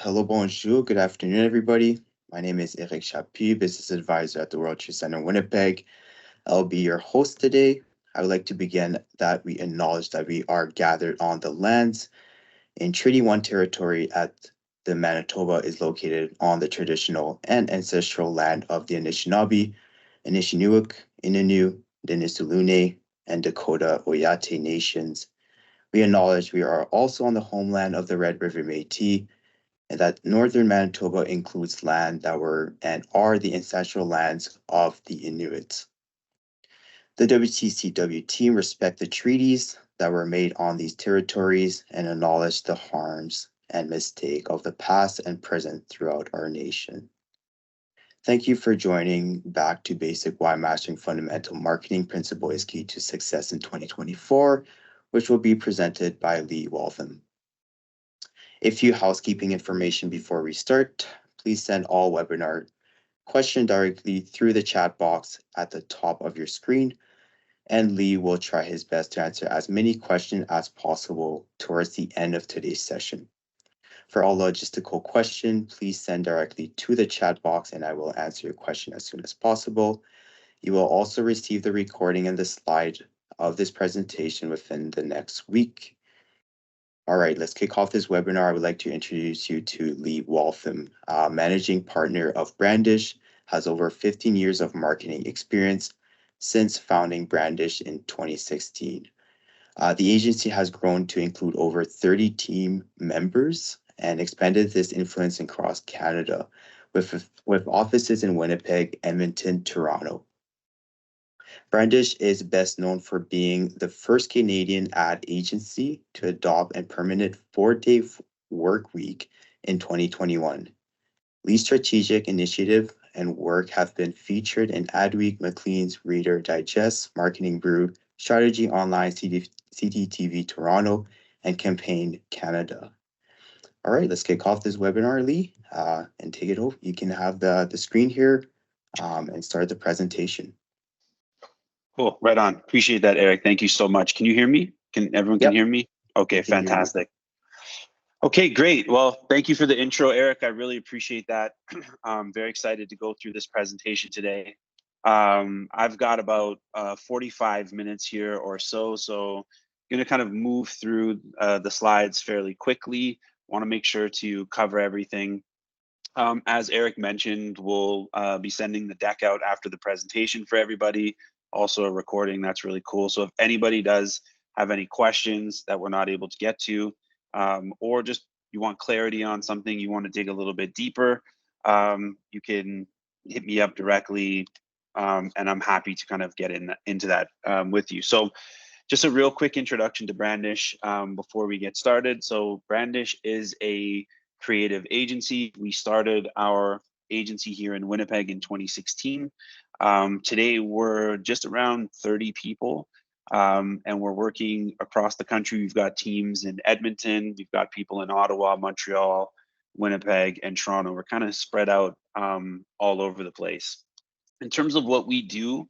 Hello, bonjour, good afternoon, everybody. My name is Eric Chapuis, Business Advisor at the World Trade Centre Winnipeg. I'll be your host today. I would like to begin that we acknowledge that we are gathered on the lands in Treaty 1 territory at the Manitoba is located on the traditional and ancestral land of the Anishinaabe, Anishinaabe, Innu, Denisulune, and Dakota Oyate nations. We acknowledge we are also on the homeland of the Red River Métis, and that northern Manitoba includes land that were and are the ancestral lands of the Inuits. The WTCW team respect the treaties that were made on these territories and acknowledge the harms and mistake of the past and present throughout our nation. Thank you for joining back to Basic Why Mastering Fundamental Marketing Principle is Key to Success in 2024, which will be presented by Lee Waltham. A few housekeeping information before we start. Please send all webinar questions directly through the chat box at the top of your screen, and Lee will try his best to answer as many questions as possible towards the end of today's session. For all logistical questions, please send directly to the chat box and I will answer your question as soon as possible. You will also receive the recording and the slide of this presentation within the next week. All right, let's kick off this webinar. I would like to introduce you to Lee Waltham, managing partner of Brandish, has over 15 years of marketing experience since founding Brandish in 2016. The agency has grown to include over 30 team members and expanded this influence across Canada with offices in Winnipeg, Edmonton, Toronto. Brandish is best known for being the first Canadian ad agency to adopt a permanent 4-day work week in 2021. Lee's strategic initiative and work have been featured in Adweek, Maclean's Reader Digest, Marketing Brew, Strategy Online, CTTV Toronto, and Campaign Canada. All right, let's kick off this webinar, Lee, and take it over. You can have the screen here and start the presentation. Cool, right on. Appreciate that, Eric. Thank you so much. Can you hear me? Everyone can hear me? Okay, fantastic. Okay, great. Well, thank you for the intro, Eric. I really appreciate that. I'm very excited to go through this presentation today. I've got about 45 minutes here or so, so I'm gonna kind of move through the slides fairly quickly. Want to make sure to cover everything. As Eric mentioned, we'll be sending the deck out after the presentation for everybody. Also a recording, that's really cool. So if anybody does have any questions that we're not able to get to, or just you want clarity on something, you want to dig a little bit deeper, you can hit me up directly, and I'm happy to kind of get into that with you. So just a real quick introduction to Brandish before we get started. So Brandish is a creative agency. We started our agency here in Winnipeg in 2016. Today we're just around 30 people, and we're working across the country. We've got teams in Edmonton, we've got people in Ottawa, Montreal, Winnipeg, and Toronto. We're kind of spread out all over the place. In terms of what we do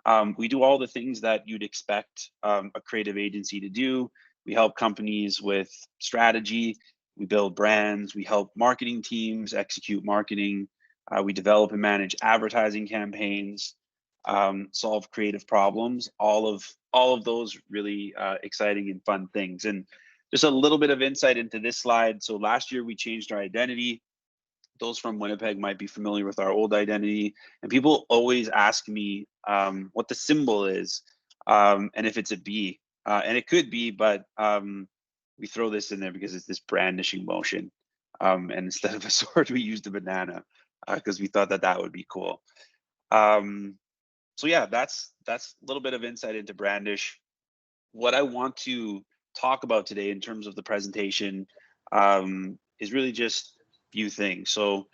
all the things that you'd expect a creative agency to do. We help companies with strategy, we build brands, we help marketing teams execute marketing, we develop and manage advertising campaigns, solve creative problems, all of those really exciting and fun things. And just a little bit of insight into this slide. So last year we changed our identity. Those from Winnipeg might be familiar with our old identity. And people always ask me what the symbol is and if it's a bee. And it could be, but we throw this in there because it's this brandishing motion. And instead of a sword, we used a banana because we thought that would be cool. So yeah, that's a little bit of insight into Brandish. What I want to talk about today in terms of the presentation is really just a few things. So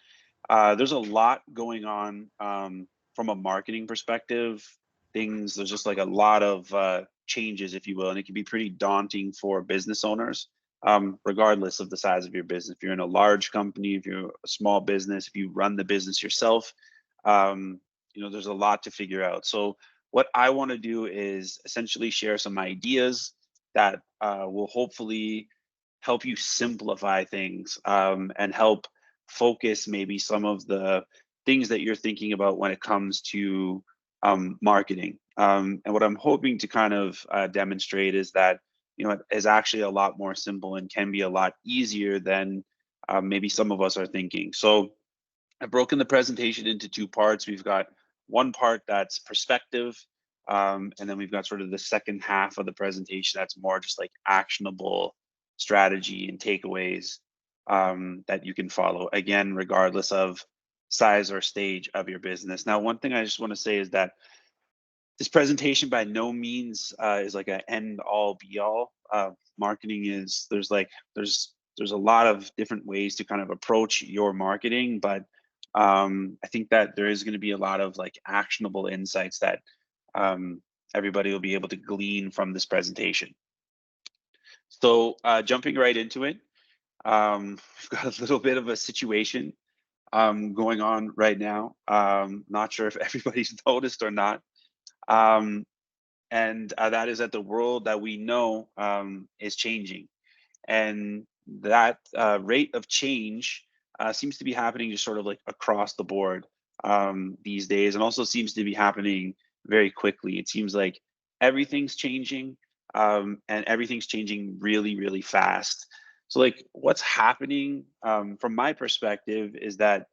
there's a lot going on from a marketing perspective. There's just like a lot of changes, if you will, and it can be pretty daunting for business owners, regardless of the size of your business. If you're in a large company, if you're a small business, if you run the business yourself, there's a lot to figure out. So what I want to do is essentially share some ideas that will hopefully help you simplify things, and help focus maybe some of the things that you're thinking about when it comes to marketing. And what I'm hoping to kind of demonstrate is that, it is actually a lot more simple and can be a lot easier than maybe some of us are thinking. So I've broken the presentation into two parts. We've got one part that's perspective, and then we've got sort of the second half of the presentation that's more just like actionable strategy and takeaways that you can follow, again, regardless of size or stage of your business. Now, one thing I just want to say is that this presentation by no means is like an end all be all. Marketing is, there's a lot of different ways to kind of approach your marketing, but I think that there is going to be a lot of like actionable insights that everybody will be able to glean from this presentation. So jumping right into it, we've got a little bit of a situation going on right now. Not sure if everybody's noticed or not. And that is that the world that we know is changing. And that rate of change seems to be happening just sort of like across the board these days, and also seems to be happening very quickly. It seems like everything's changing, and everything's changing really, really fast. So like what's happening from my perspective is that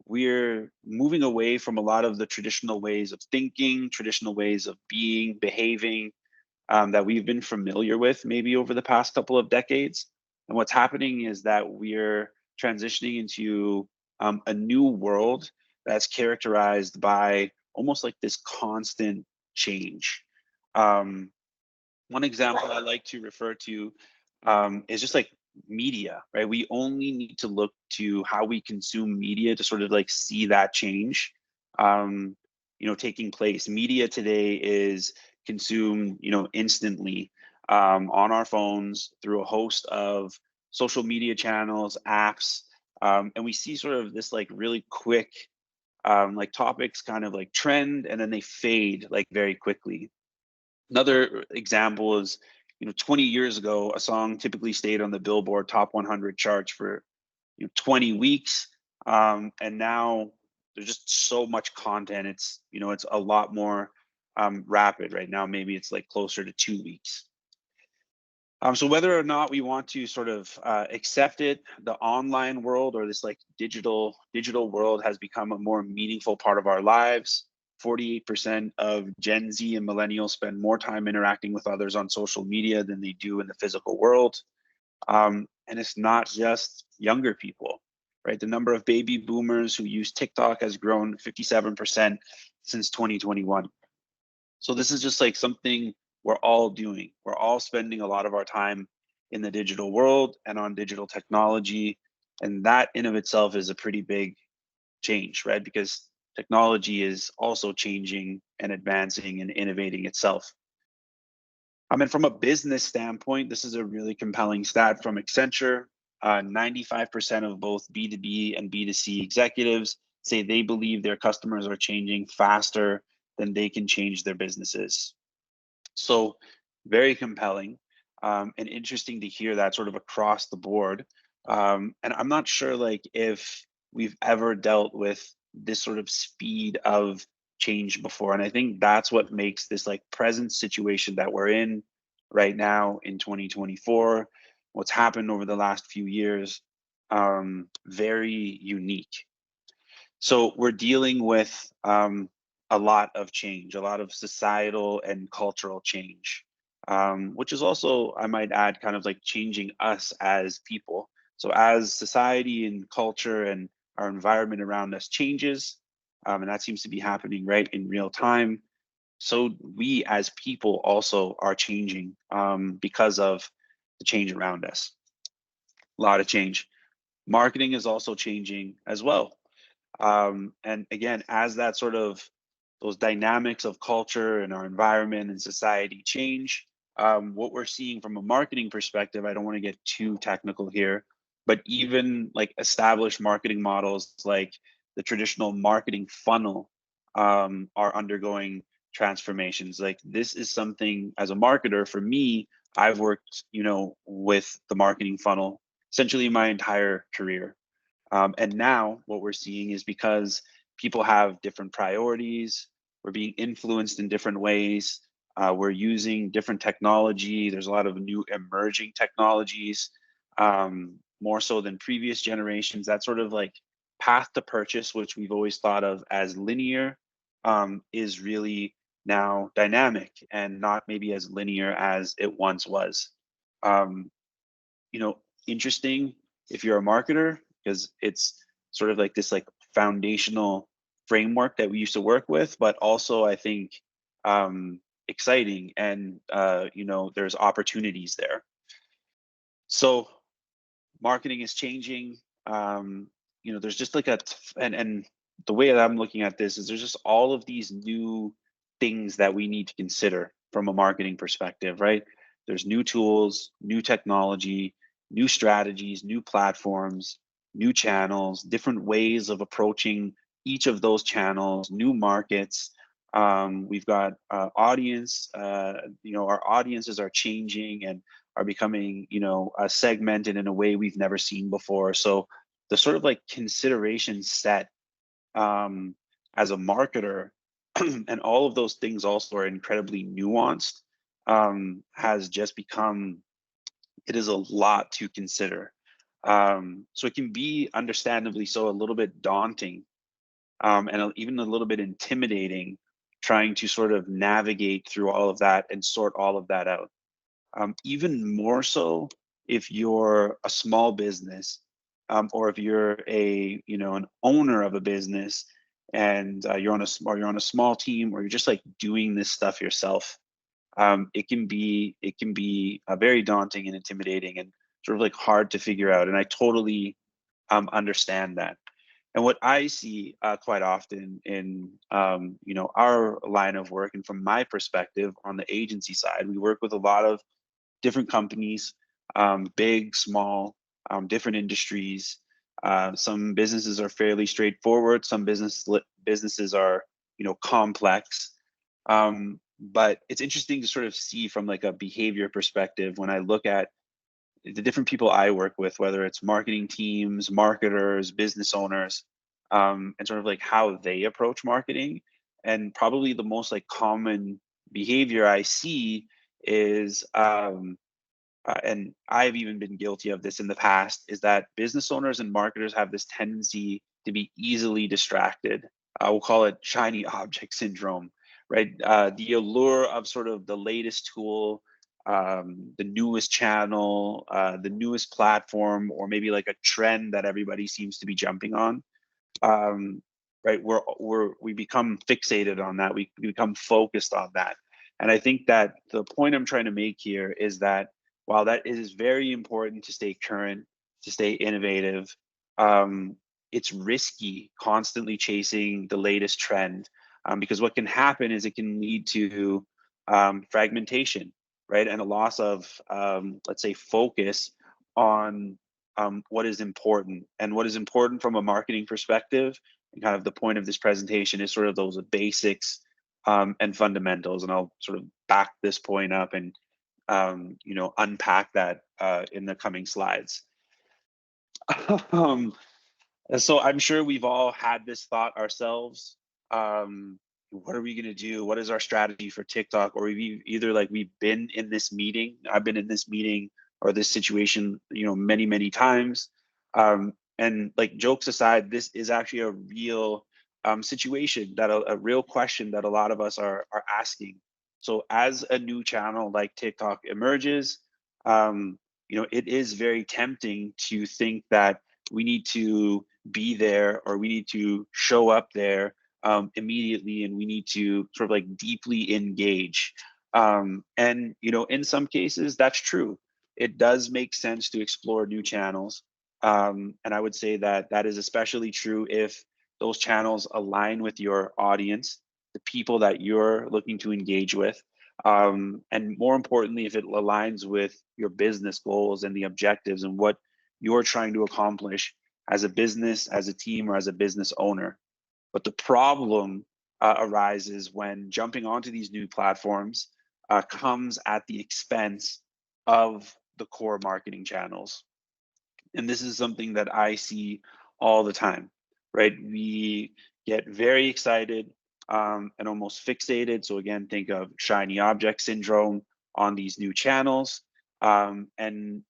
we're moving away from a lot of the traditional ways of thinking, traditional ways of being, behaving that we've been familiar with maybe over the past couple of decades. And what's happening is that we're transitioning into a new world that's characterized by almost like this constant change. One example I like to refer to is just like media, right? We only need to look to how we consume media to sort of like see that change, taking place. Media today is consumed, instantly on our phones through a host of social media channels, apps, and we see sort of this like really quick, like topics kind of like trend, and then they fade like very quickly. Another example is, 20 years ago, a song typically stayed on the Billboard Top 100 charts for 20 weeks, and now there's just so much content. It's a lot more rapid right now. Maybe it's like closer to 2 weeks. So whether or not we want to sort of accept it, the online world or this like digital world has become a more meaningful part of our lives. 48% of Gen Z and millennials spend more time interacting with others on social media than they do in the physical world. And it's not just younger people, right? The number of baby boomers who use TikTok has grown 57% since 2021. So this is just like something we're all doing. We're all spending a lot of our time in the digital world and on digital technology. And that in of itself is a pretty big change, right? Because technology is also changing and advancing and innovating itself. And from a business standpoint, this is a really compelling stat from Accenture. 95% of both B2B and B2C executives say they believe their customers are changing faster than they can change their businesses. So very compelling and interesting to hear that sort of across the board. And I'm not sure like if we've ever dealt with this sort of speed of change before. And I think that's what makes this like present situation that we're in right now in 2024, what's happened over the last few years, very unique. So we're dealing with a lot of change, a lot of societal and cultural change, which is also, I might add, kind of like changing us as people. So as society and culture and our environment around us changes, and that seems to be happening right in real time, so we as people also are changing because of the change around us. A lot of change. Marketing is also changing as well. And again, as that sort of those dynamics of culture and our environment and society change, what we're seeing from a marketing perspective, I don't want to get too technical here, but even like established marketing models like the traditional marketing funnel are undergoing transformations. Like this is something as a marketer, for me, I've worked, with the marketing funnel essentially my entire career. And now what we're seeing is because people have different priorities, we're being influenced in different ways. We're using different technology. There's a lot of new emerging technologies, more so than previous generations. That sort of like path to purchase, which we've always thought of as linear, is really now dynamic and not maybe as linear as it once was. Um, Interesting if you're a marketer, because it's sort of like this like foundational framework that we used to work with, but also I think exciting, and there's opportunities there. So marketing is changing. There's just like and the way that I'm looking at this is there's just all of these new things that we need to consider from a marketing perspective, right? There's new tools, new technology, new strategies, new platforms, new channels, different ways of approaching each of those channels, new markets. We've got audience, our audiences are changing and are becoming, segmented in a way we've never seen before. So the sort of like consideration set as a marketer and all of those things also are incredibly nuanced, has just become, it is a lot to consider. So it can be understandably so a little bit daunting, and even a little bit intimidating, trying to sort of navigate through all of that and sort all of that out. Even more so if you're a small business, or if you're an owner of a business, and you're on a small team, or you're just like doing this stuff yourself. It can be very daunting and intimidating and sort of like hard to figure out. And I totally understand that. And what I see quite often in our line of work, and from my perspective on the agency side, we work with a lot of different companies, big, small, different industries. Some businesses are fairly straightforward. Some businesses are, complex. But it's interesting to sort of see from like a behavior perspective when I look at the different people I work with, whether it's marketing teams, marketers, business owners, and sort of like how they approach marketing. And probably the most like common behavior I see is, and I've even been guilty of this in the past, is that business owners and marketers have this tendency to be easily distracted. We'll call it shiny object syndrome, right? The allure of sort of the latest tool, the newest channel, the newest platform, or maybe like a trend that everybody seems to be jumping on. Right, we become fixated on that. We become focused on that, and I think that the point I'm trying to make here is that while that is very important to stay current, to stay innovative, it's risky constantly chasing the latest trend, because what can happen is it can lead to fragmentation, right, and a loss of, let's say, focus on what is important. And what is important from a marketing perspective, and kind of the point of this presentation, is sort of those basics and fundamentals. And I'll sort of back this point up and unpack that in the coming slides. So I'm sure we've all had this thought ourselves. What are we going to do? What is our strategy for TikTok? Or we've been in this meeting. I've been in this meeting or this situation, many, many times. And like, jokes aside, this is actually a real situation, that a real question that a lot of us are asking. So as a new channel like TikTok emerges, it is very tempting to think that we need to be there, or we need to show up there immediately, and we need to sort of like deeply engage. And in some cases, that's true. It does make sense to explore new channels. And I would say that that is especially true if those channels align with your audience, the people that you're looking to engage with. And more importantly, if it aligns with your business goals and the objectives and what you're trying to accomplish as a business, as a team, or as a business owner. But the problem arises when jumping onto these new platforms comes at the expense of the core marketing channels. And this is something that I see all the time, right? We get very excited and almost fixated. So again, think of shiny object syndrome on these new channels. And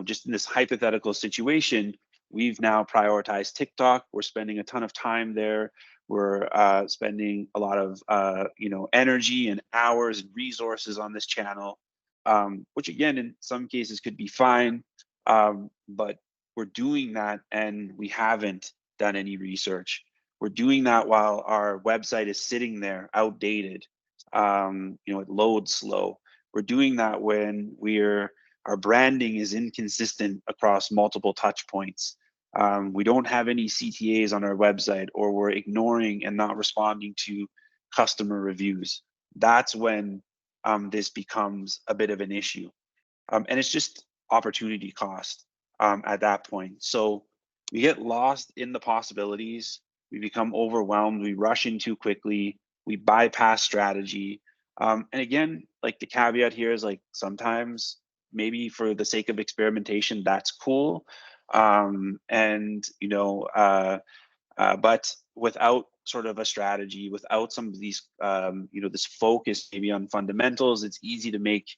just in this hypothetical situation, we've now prioritized TikTok. We're spending a ton of time there. We're spending a lot of energy and hours and resources on this channel, which again, in some cases could be fine. But we're doing that and we haven't done any research. We're doing that while our website is sitting there outdated. It loads slow. We're doing that when our branding is inconsistent across multiple touch points. We don't have any CTAs on our website, or we're ignoring and not responding to customer reviews. That's when this becomes a bit of an issue. And it's just opportunity cost at that point. So we get lost in the possibilities. We become overwhelmed. We rush in too quickly. We bypass strategy. And again, like the caveat here is like sometimes maybe for the sake of experimentation, that's cool. But without sort of a strategy, without some of these, this focus maybe on fundamentals, it's easy to make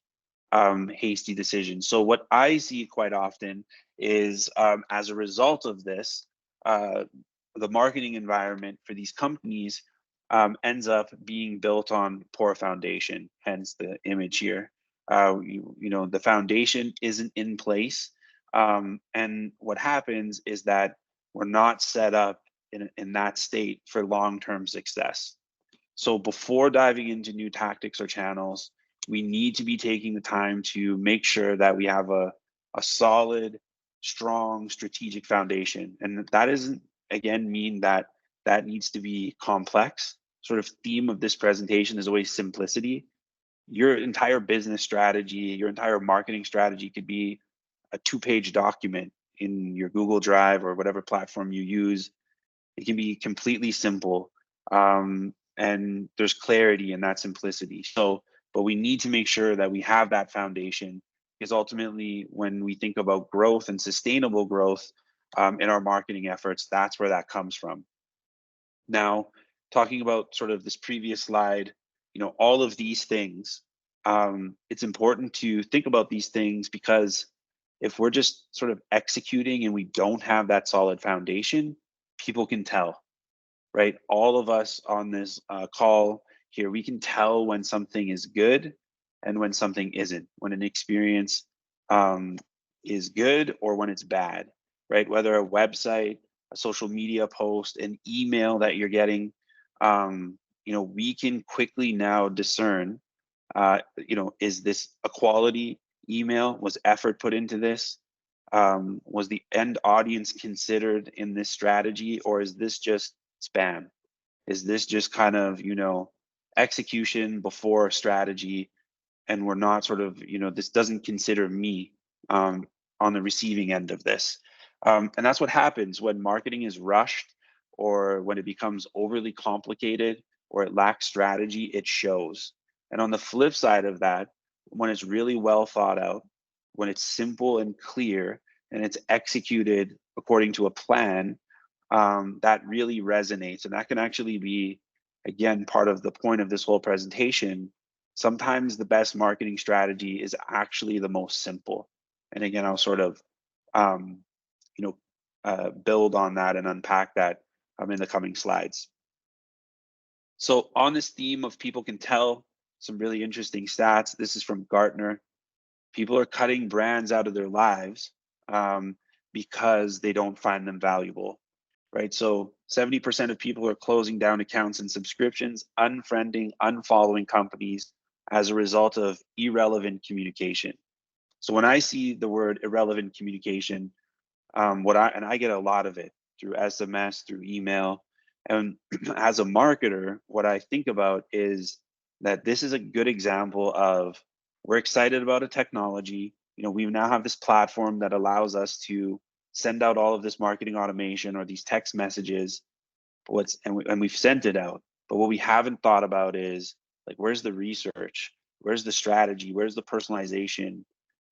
hasty decisions. So what I see quite often is as a result of this, the marketing environment for these companies ends up being built on poor foundation, hence the image here. The foundation isn't in place. And what happens is that we're not set up in that state for long-term success. So before diving into new tactics or channels, we need to be taking the time to make sure that we have a solid, strong strategic foundation. And that doesn't, again, mean that needs to be complex. Sort of theme of this presentation is always simplicity. Your entire business strategy, your entire marketing strategy could be a 2-page document in your Google Drive or whatever platform you use. It can be completely simple. And there's clarity in that simplicity. But we need to make sure that we have that foundation, because ultimately when we think about growth and sustainable growth in our marketing efforts, that's where that comes from. Now, talking about sort of this previous slide, all of these things, it's important to think about these things, because if we're just sort of executing and we don't have that solid foundation, people can tell, right? All of us on this call here, we can tell when something is good and when something isn't, when an experience is good or when it's bad, right? Whether a website, a social media post, an email that you're getting, we can quickly now discern, is this a quality email? Was effort put into this? Was the end audience considered in this strategy, or is this just spam? Is this just kind of, execution before strategy, and we're not sort of, this doesn't consider me on the receiving end of this? And that's what happens when marketing is rushed, or when it becomes overly complicated, or it lacks strategy. It shows. And on the flip side of that, when it's really well thought out, when it's simple and clear, and it's executed according to a plan, that really resonates. And that can actually be, again, part of the point of this whole presentation. Sometimes the best marketing strategy is actually the most simple. And again, I'll sort of, build on that and unpack that in the coming slides. So on this theme of people can tell, some really interesting stats. This is from Gartner. People are cutting brands out of their lives because they don't find them valuable, right? So 70% of people are closing down accounts and subscriptions, unfriending, unfollowing companies as a result of irrelevant communication. So when I see the word irrelevant communication, I get a lot of it through SMS, through email. And as a marketer, what I think about is that this is a good example of, we're excited about a technology. We now have this platform that allows us to send out all of this marketing automation or these text messages. And we've sent it out. But what we haven't thought about is, like, where's the research? Where's the strategy? Where's the personalization?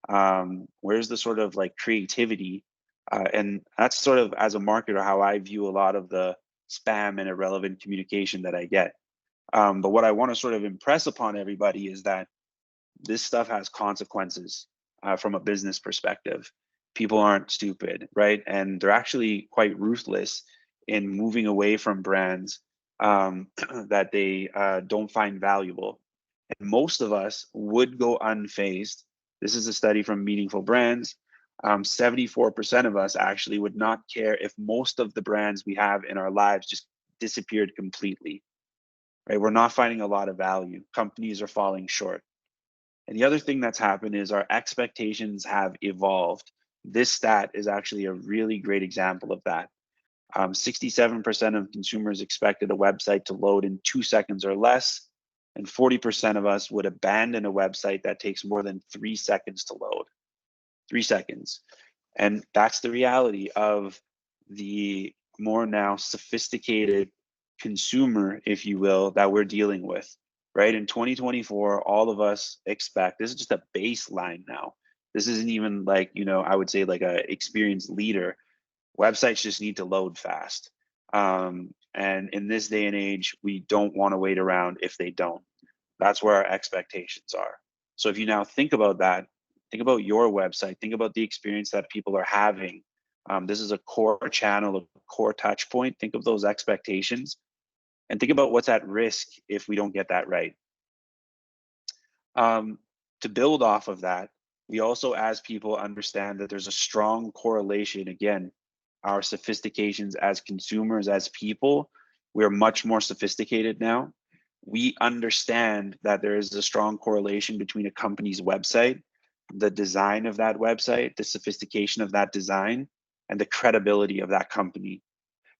Where's the sort of like creativity? And that's sort of, as a marketer, how I view a lot of the spam and irrelevant communication that I get. But what I want to sort of impress upon everybody is that this stuff has consequences from a business perspective. People aren't stupid, right? And they're actually quite ruthless in moving away from brands that they don't find valuable. And most of us would go unfazed. This is a study from Meaningful Brands. 74% of us actually would not care if most of the brands we have in our lives just disappeared completely, right? We're not finding a lot of value. Companies are falling short. And the other thing that's happened is our expectations have evolved. This stat is actually a really great example of that. 67% of consumers expected a website to load in 2 seconds or less, and 40% of us would abandon a website that takes more than 3 seconds to load. 3 seconds. And that's the reality of the more now sophisticated consumer, if you will, that we're dealing with, right? In 2024, all of us expect, this is just a baseline now. This isn't even like, I would say like a experienced leader. Websites just need to load fast. And in this day and age, we don't want to wait around if they don't. That's where our expectations are. So if you now think about that, think about your website, think about the experience that people are having. This is a core channel, a core touch point. Think of those expectations and think about what's at risk if we don't get that right. To build off of that, we also, as people, understand that there's a strong correlation. Again, our sophistications as consumers, as people, we're much more sophisticated now. We understand that there is a strong correlation between a company's website, the design of that website, the sophistication of that design, and the credibility of that company,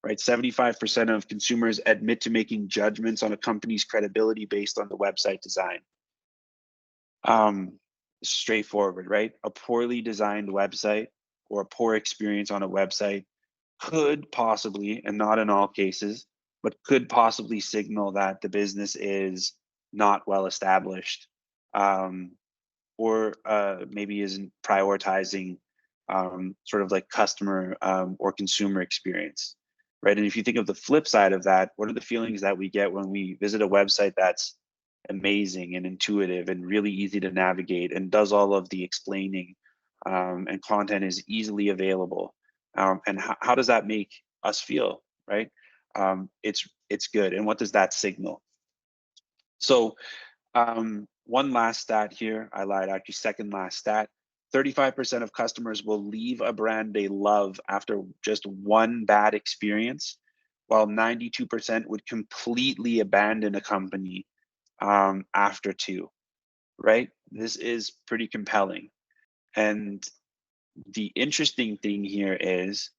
right? 75% of consumers admit to making judgments on a company's credibility based on the website design. Straightforward, right? A poorly designed website or a poor experience on a website could possibly, and not in all cases, but could possibly signal that the business is not well established, or maybe isn't prioritizing sort of like customer or consumer experience, right? And if you think of the flip side of that, what are the feelings that we get when we visit a website that's amazing and intuitive and really easy to navigate and does all of the explaining, and content is easily available? And how does that make us feel, right? It's good. And what does that signal? So one last stat here, I lied, actually second last stat. 35% of customers will leave a brand they love after just one bad experience, while 92% would completely abandon a company after two, right? This is pretty compelling. And the interesting thing here is,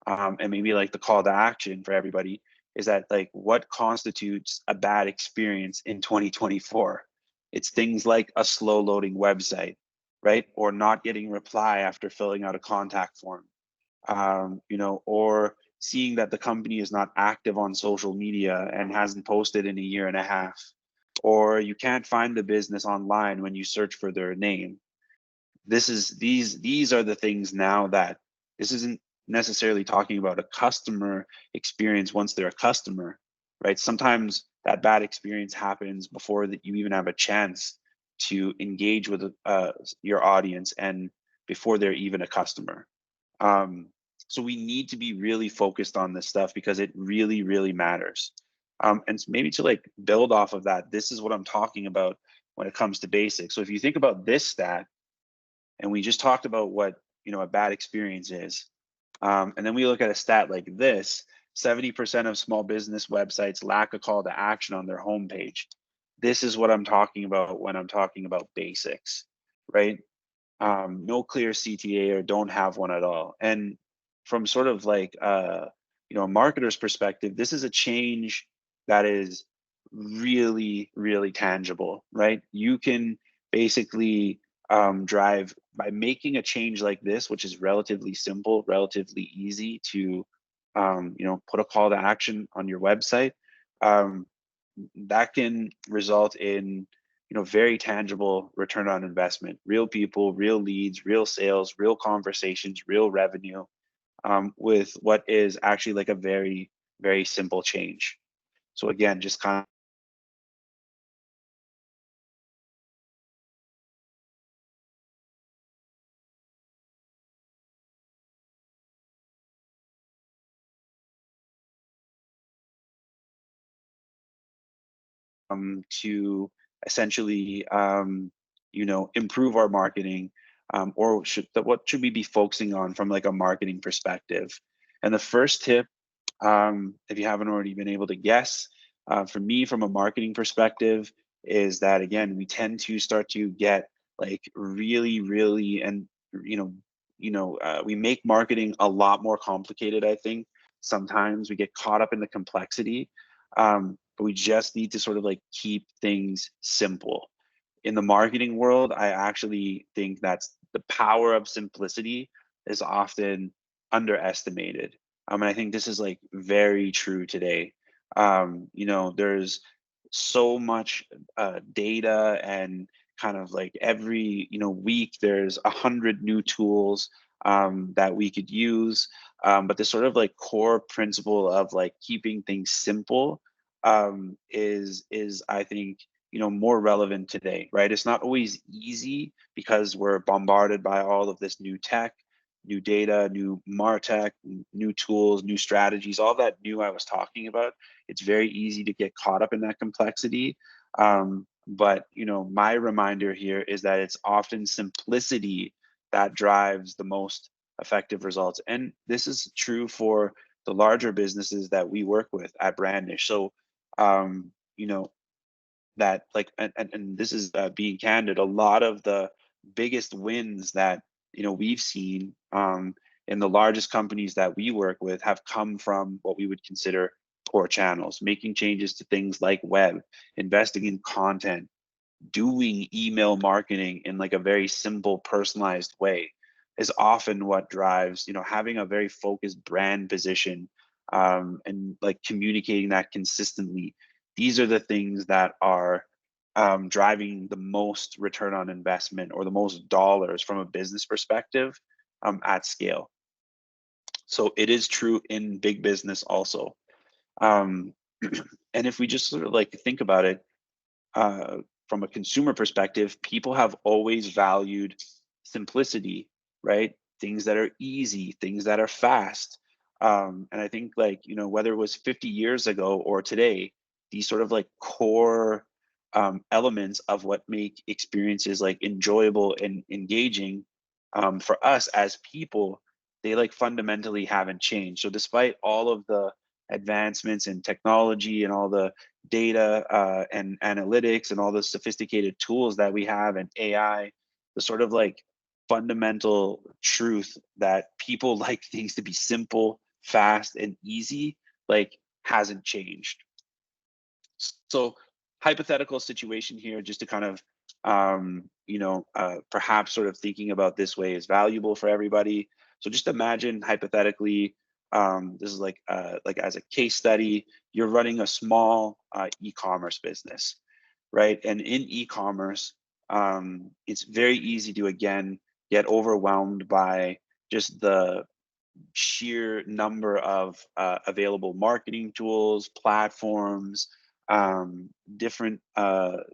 and maybe like the call to action for everybody, is that like what constitutes a bad experience in 2024? It's things like a slow loading website, right? Or not getting reply after filling out a contact form, or seeing that the company is not active on social media and hasn't posted in a year and a half, or you can't find the business online when you search for their name. These are the things now that this isn't necessarily talking about a customer experience once they're a customer, right? Sometimes that bad experience happens before that you even have a chance to engage with your audience and before they're even a customer. So we need to be really focused on this stuff because it really, really matters. And maybe to like build off of that, this is what I'm talking about when it comes to basics. So if you think about this stat, and we just talked about what a bad experience is, and then we look at a stat like this: 70% of small business websites lack a call to action on their homepage. This is what I'm talking about when I'm talking about basics, right? No clear CTA or don't have one at all. And from sort of like a marketer's perspective, this is a change that is really, really tangible, right? You can basically drive by making a change like this, which is relatively simple, relatively easy to put a call to action on your website. That can result in very tangible return on investment, real people, real leads, real sales, real conversations, real revenue, with what is actually like a very, very simple change. So again, just kind to essentially, improve our marketing, or what should we be focusing on from like a marketing perspective? And the first tip, if you haven't already been able to guess, for me, from a marketing perspective, is that again, we tend to start to get like really, really, and we make marketing a lot more complicated. I think sometimes we get caught up in the complexity, but we just need to sort of like keep things simple. In the marketing world, I actually think that's the power of simplicity is often underestimated. And I think this is like very true today. There's so much data, and kind of like every week there's 100 new tools that we could use. But the sort of like core principle of like keeping things simple is I think more relevant today, right? It's not always easy because we're bombarded by all of this new tech, new data, new martech, new tools, new strategies, all that new I was talking about. It's very easy to get caught up in that complexity. But my reminder here is that it's often simplicity that drives the most effective results. And this is true for the larger businesses that we work with at Brandish. So that like, and this is being candid, a lot of the biggest wins that we've seen in the largest companies that we work with have come from what we would consider core channels, making changes to things like web, investing in content, doing email marketing in like a very simple, personalized way is often what drives, having a very focused brand position, and like communicating that consistently. These are the things that are driving the most return on investment, or the most dollars from a business perspective, at scale. So it is true in big business also. Um, and if we just sort of like think about it, from a consumer perspective, people have always valued simplicity, right? Things that are easy, things that are fast. And I think like, whether it was 50 years ago or today, these sort of like core elements of what make experiences like enjoyable and engaging, for us as people, they like fundamentally haven't changed. So despite all of the advancements in technology and all the data and analytics and all the sophisticated tools that we have, and AI, the sort of like fundamental truth that people like things to be simple, fast, and easy, like hasn't changed. So hypothetical situation here, just to kind of perhaps sort of thinking about this way is valuable for everybody. So just imagine hypothetically, this is like as a case study, you're running a small e-commerce business, right? And in e-commerce, it's very easy to again get overwhelmed by just the sheer number of available marketing tools, platforms, different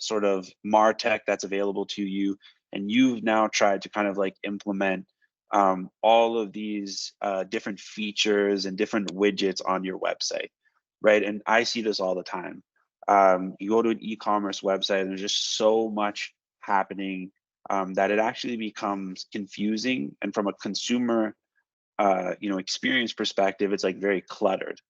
sort of martech that's available to you. And you've now tried to kind of like implement all of these different features and different widgets on your website, right? And I see this all the time. You go to an e-commerce website and there's just so much happening that it actually becomes confusing. And from a consumer experience perspective, it's like very cluttered.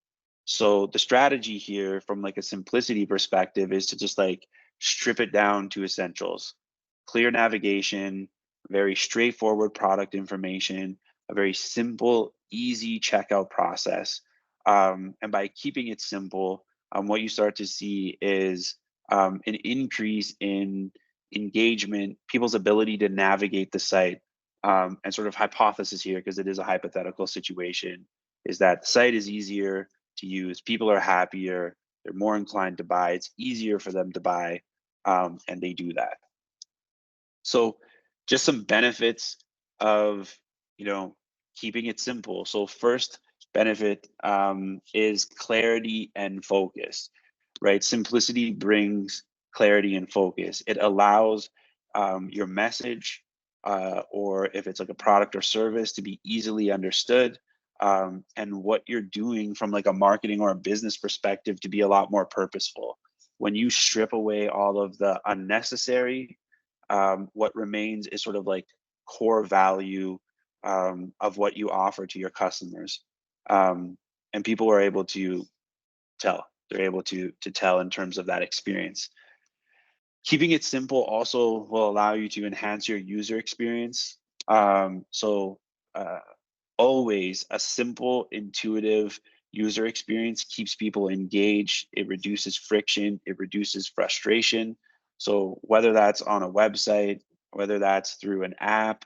So the strategy here from like a simplicity perspective is to just like strip it down to essentials, clear navigation, very straightforward product information, a very simple, easy checkout process. And by keeping it simple, what you start to see is an increase in engagement, people's ability to navigate the site. And sort of hypothesis here, because it is a hypothetical situation, is that the site is easier to use, people are happier, they're more inclined to buy, it's easier for them to buy. and they do that. So just some benefits of, keeping it simple. So first benefit is clarity and focus, right? Simplicity brings clarity and focus. It allows your message, or if it's like a product or service, to be easily understood, and what you're doing from like a marketing or a business perspective to be a lot more purposeful. When you strip away all of the unnecessary, what remains is sort of like core value of what you offer to your customers, and people are able to tell. They're able to tell in terms of that experience. Keeping it simple also will allow you to enhance your user experience. So always a simple, intuitive user experience keeps people engaged. It reduces friction. It reduces frustration. So whether that's on a website, whether that's through an app,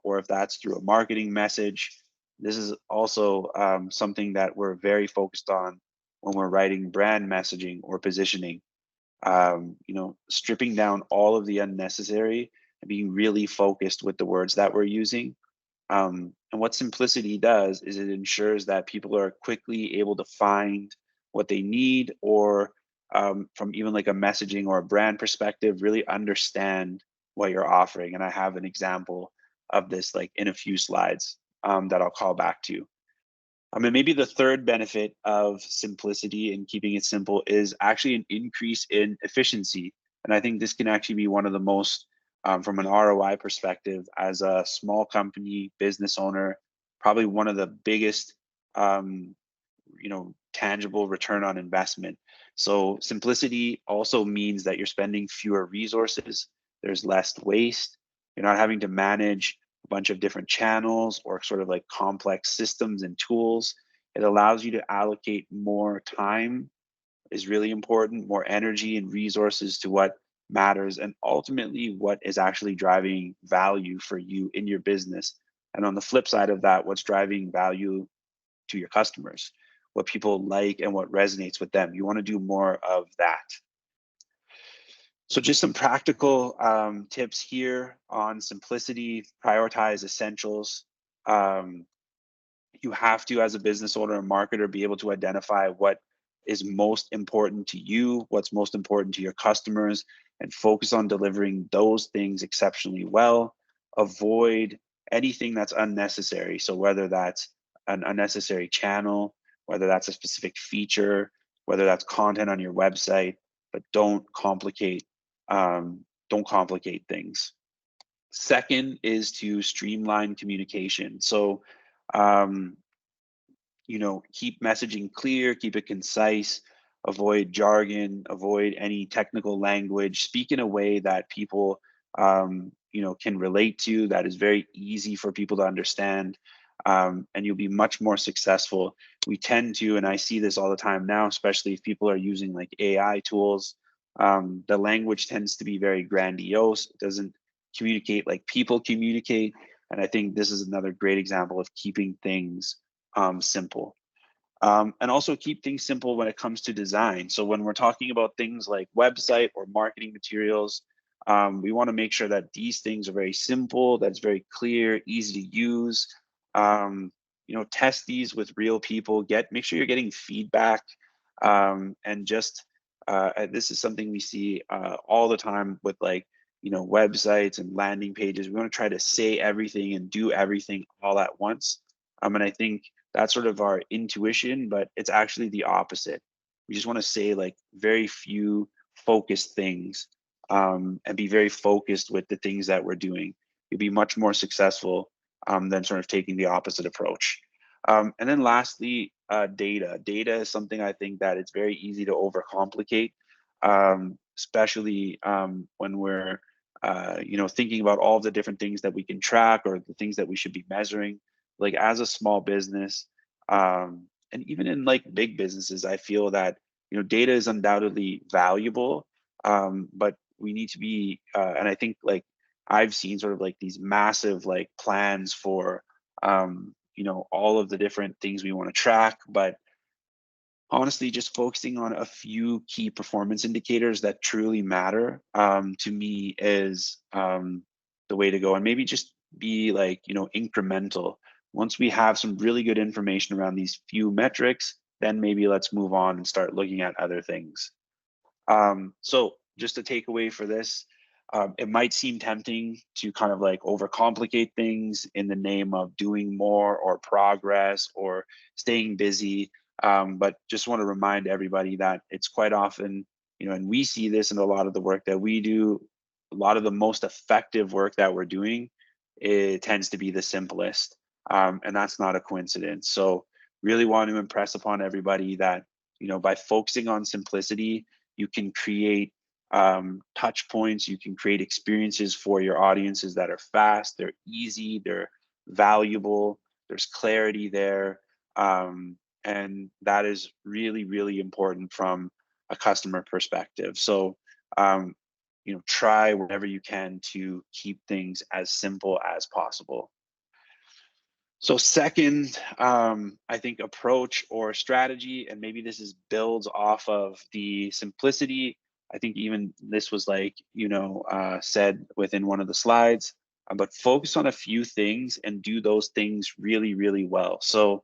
or if that's through a marketing message, this is also something that we're very focused on when we're writing brand messaging or positioning. Stripping down all of the unnecessary and being really focused with the words that we're using. And what simplicity does is it ensures that people are quickly able to find what they need, or from even like a messaging or a brand perspective, really understand what you're offering. And I have an example of this like in a few slides that I'll call back to. And maybe the third benefit of simplicity and keeping it simple is actually an increase in efficiency. And I think this can actually be one of the most, from an ROI perspective, as a small company business owner, probably one of the biggest, tangible return on investment. So simplicity also means that you're spending fewer resources. There's less waste. You're not having to manage a bunch of different channels or sort of like complex systems and tools. It allows you to allocate more time, is really important, more energy and resources to what matters, and ultimately what is actually driving value for you in your business. And on the flip side of that, what's driving value to your customers, what people like and what resonates with them. You want to do more of that. So just some practical tips here on simplicity. Prioritize essentials. You have to, as a business owner and marketer, be able to identify what is most important to you, what's most important to your customers, and focus on delivering those things exceptionally well. Avoid anything that's unnecessary. So whether that's an unnecessary channel, whether that's a specific feature, whether that's content on your website, but don't complicate things. Second is to streamline communication. So keep messaging clear, keep it concise, avoid jargon, avoid any technical language, speak in a way that people can relate to, that is very easy for people to understand, and you'll be much more successful. We tend to, and I see this all the time now, especially if people are using like AI tools, the language tends to be very grandiose. It doesn't communicate like people communicate. And I think this is another great example of keeping things simple. And also keep things simple when it comes to design. So when we're talking about things like website or marketing materials, we want to make sure that these things are very simple, that's very clear, easy to use. Test these with real people. Make sure you're getting feedback, and just this is something we see all the time with websites and landing pages. We want to try to say everything and do everything all at once. And I think that's sort of our intuition, but it's actually the opposite. We just want to say like very few focused things, and be very focused with the things that we're doing. You'll be much more successful than sort of taking the opposite approach. And then lastly, data. Data is something I think that it's very easy to overcomplicate, especially when we're thinking about all the different things that we can track or the things that we should be measuring. Like as a small business, and even in like big businesses, I feel that data is undoubtedly valuable, but we need to be, and I think like I've seen sort of like these massive like plans for all of the different things we want to track, but honestly, just focusing on a few key performance indicators that truly matter, to me is the way to go. And maybe just be like, incremental. Once we have some really good information around these few metrics, then maybe let's move on and start looking at other things. So just a takeaway for this, it might seem tempting to kind of like overcomplicate things in the name of doing more or progress or staying busy. But just want to remind everybody that it's quite often, and we see this in a lot of the work that we do, a lot of the most effective work that we're doing, it tends to be the simplest. And that's not a coincidence. So really want to impress upon everybody that, by focusing on simplicity, you can create touch points, you can create experiences for your audiences that are fast, they're easy, they're valuable, there's clarity there. And that is really, really important from a customer perspective. So, try wherever you can to keep things as simple as possible. So second, I think approach or strategy, and maybe this is builds off of the simplicity. I think even this was like, said within one of the slides, but focus on a few things and do those things really, really well. So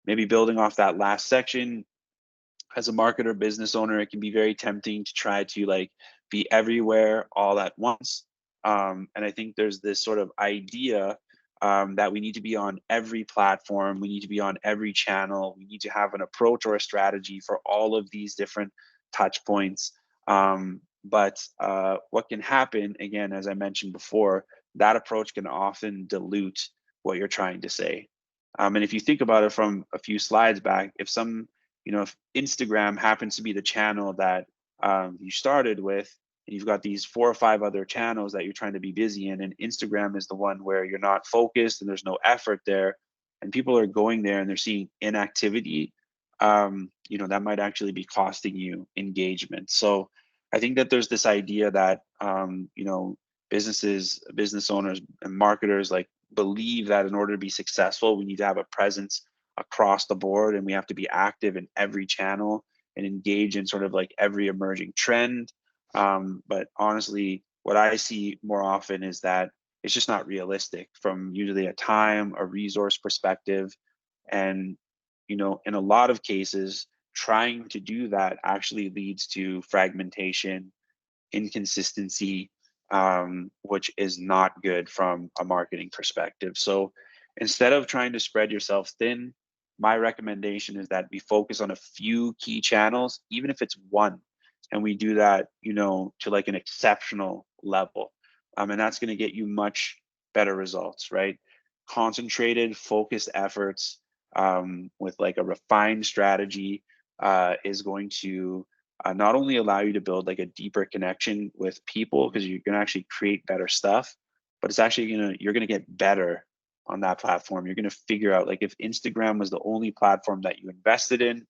maybe building off that last section, as a marketer, business owner, it can be very tempting to try to like be everywhere all at once. And I think there's this sort of idea that we need to be on every platform, we need to be on every channel, we need to have an approach or a strategy for all of these different touch points. But what can happen, again, as I mentioned before, that approach can often dilute what you're trying to say. And if you think about it from a few slides back, if Instagram happens to be the channel that you started with, and you've got these 4 or 5 other channels that you're trying to be busy in, and Instagram is the one where you're not focused and there's no effort there, and people are going there and they're seeing inactivity, that might actually be costing you engagement. So I think that there's this idea that, business owners and marketers like believe that in order to be successful, we need to have a presence across the board and we have to be active in every channel and engage in sort of like every emerging trend. But honestly, what I see more often is that it's just not realistic from usually a time, a resource perspective. And, in a lot of cases, trying to do that actually leads to fragmentation, inconsistency, which is not good from a marketing perspective. So instead of trying to spread yourself thin, my recommendation is that we focus on a few key channels, even if it's one, and we do that, to like an exceptional level. And that's going to get you much better results, right? Concentrated, focused efforts with like a refined strategy is going to not only allow you to build like a deeper connection with people because you can actually create better stuff, but it's actually you're gonna get better on that platform. You're gonna figure out, like, if Instagram was the only platform that you invested in,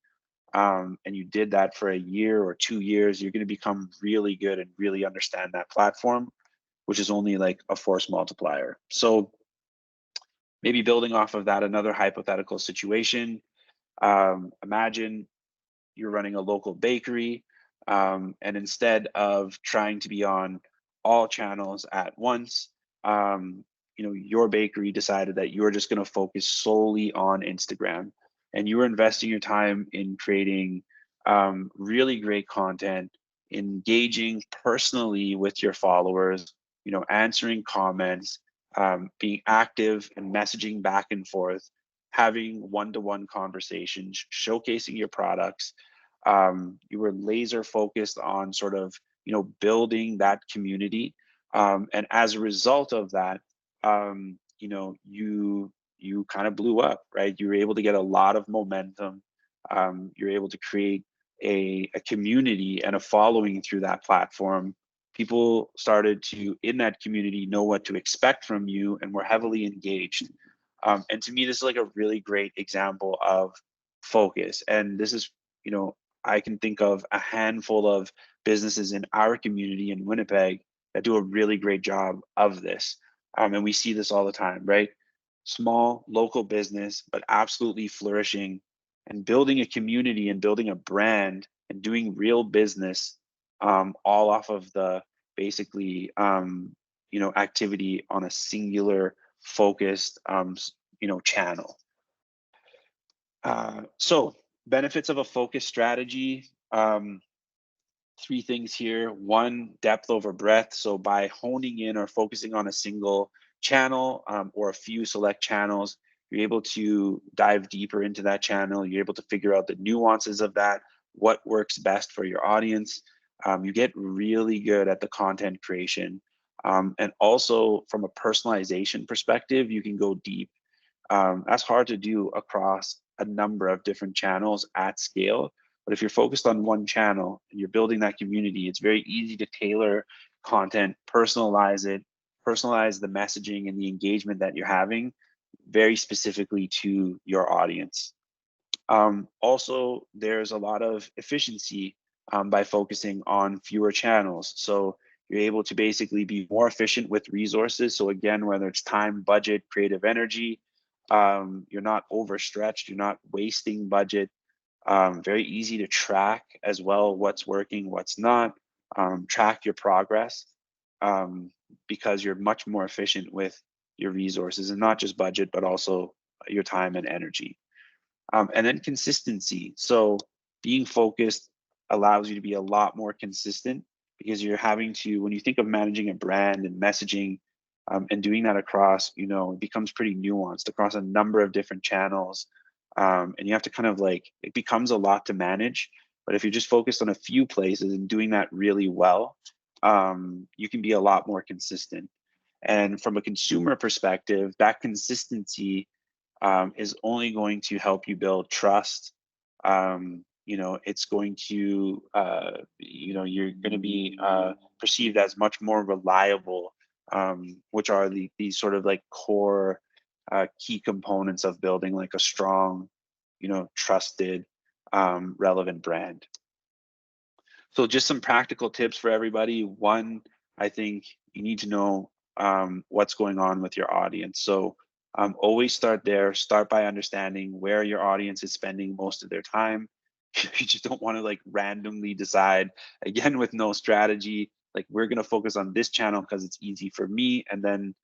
and you did that for a year or 2 years, you're gonna become really good and really understand that platform, which is only like a force multiplier. So maybe building off of that, another hypothetical situation. Imagine you're running a local bakery, and instead of trying to be on all channels at once, your bakery decided that you're just going to focus solely on Instagram, and you were investing your time in creating really great content, engaging personally with your followers, answering comments, being active and messaging back and forth, having one-to-one conversations, showcasing your products. You were laser focused on sort of, building that community. And as a result of that, you kind of blew up, right? You were able to get a lot of momentum. You're able to create a community and a following through that platform. People started to, in that community, know what to expect from you and were heavily engaged. And to me, this is like a really great example of focus. And this is, I can think of a handful of businesses in our community in Winnipeg that do a really great job of this. And we see this all the time, right? Small local business, but absolutely flourishing and building a community and building a brand and doing real business, all off of the basically activity on a singular focused channel. So benefits of a focused strategy. 3 things here. 1, depth over breadth. So by honing in or focusing on a single channel or a few select channels, you're able to dive deeper into that channel. You're able to figure out the nuances of that, what works best for your audience. You get really good at the content creation. And also from a personalization perspective, you can go deep. That's hard to do across a number of different channels at scale. But if you're focused on one channel and you're building that community, it's very easy to tailor content, personalize it, personalize the messaging and the engagement that you're having very specifically to your audience. Also, there's a lot of efficiency by focusing on fewer channels. So you're able to basically be more efficient with resources. So again, whether it's time, budget, creative energy, you're not overstretched, you're not wasting budget. Very easy to track as well what's working, what's not, track your progress because you're much more efficient with your resources and not just budget, but also your time and energy. And then consistency. So being focused allows you to be a lot more consistent because you're having to, when you think of managing a brand and messaging and doing that across, it becomes pretty nuanced across a number of different channels. And you have to kind of it becomes a lot to manage. But if you're just focused on a few places and doing that really well, you can be a lot more consistent. And from a consumer perspective, that consistency is only going to help you build trust. It's going to, you're going to be perceived as much more reliable, which are these sort of core key components of building a strong, trusted, relevant brand. So just some practical tips for everybody. 1, I think you need to know what's going on with your audience. So always start there. Start by understanding where your audience is spending most of their time. You just don't want to randomly decide, again, with no strategy, we're going to focus on this channel because it's easy for me. And then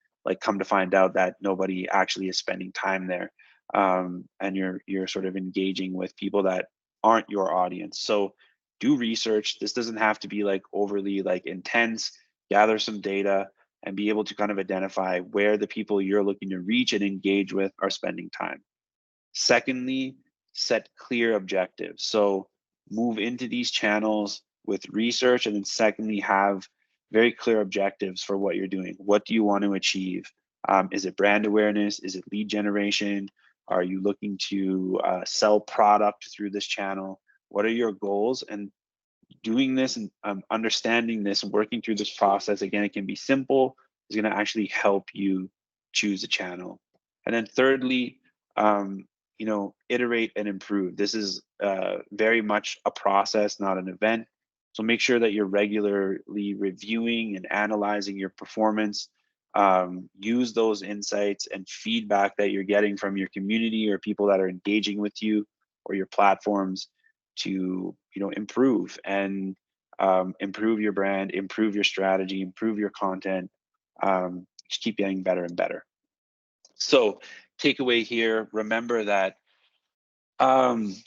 come to find out that nobody actually is spending time there. And you're sort of engaging with people that aren't your audience. So do research. This doesn't have to be overly intense. Gather some data and be able to kind of identify where the people you're looking to reach and engage with are spending time. Secondly, set clear objectives. So move into these channels with research, and then secondly, have very clear objectives for what you're doing. What do you want to achieve? Is it brand awareness? Is it lead generation? Are you looking to sell product through this channel? What are your goals? And doing this and understanding this and working through this process, again, it can be simple, is going to actually help you choose a channel. And then thirdly, iterate and improve. This is very much a process, not an event. So make sure that you're regularly reviewing and analyzing your performance. Use those insights and feedback that you're getting from your community or people that are engaging with you or your platforms to improve and improve your brand, improve your strategy, improve your content. Just keep getting better and better. So takeaway here, remember that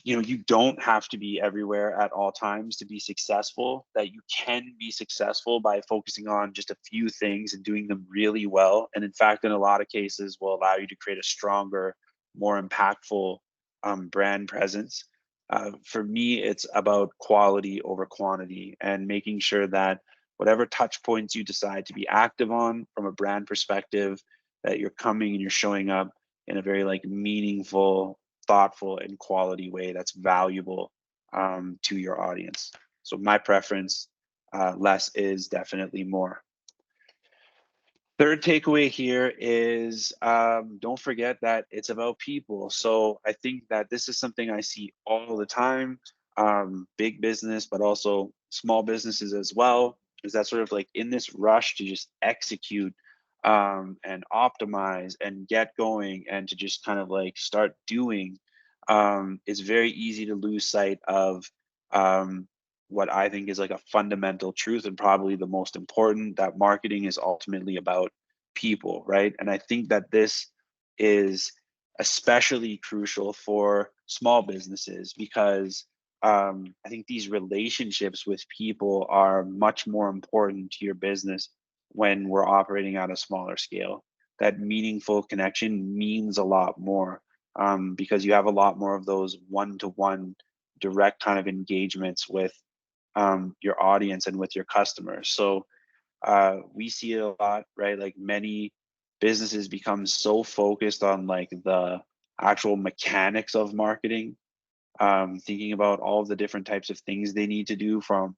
you don't have to be everywhere at all times to be successful, that you can be successful by focusing on just a few things and doing them really well. And in fact, in a lot of cases will allow you to create a stronger, more impactful brand presence. For me, it's about quality over quantity and making sure that whatever touch points you decide to be active on from a brand perspective, that you're coming and you're showing up in a very meaningful, thoughtful, and quality way that's valuable to your audience. So my preference, less is definitely more. Third takeaway here is don't forget that it's about people. So I think that this is something I see all the time, big business, but also small businesses as well, is that sort of in this rush to just execute and optimize and get going and to just kind of start doing. it's very easy to lose sight of what I think is like a fundamental truth, and probably the most important, that marketing is ultimately about people, right? And I think that this is especially crucial for small businesses, because I think these relationships with people are much more important to your business when we're operating at a smaller scale. That meaningful connection means a lot more, because you have a lot more of those one-to-one direct kind of engagements with your audience and with your customers. So we see it a lot, right? Like many businesses become so focused on like the actual mechanics of marketing, thinking about all of the different types of things they need to do, from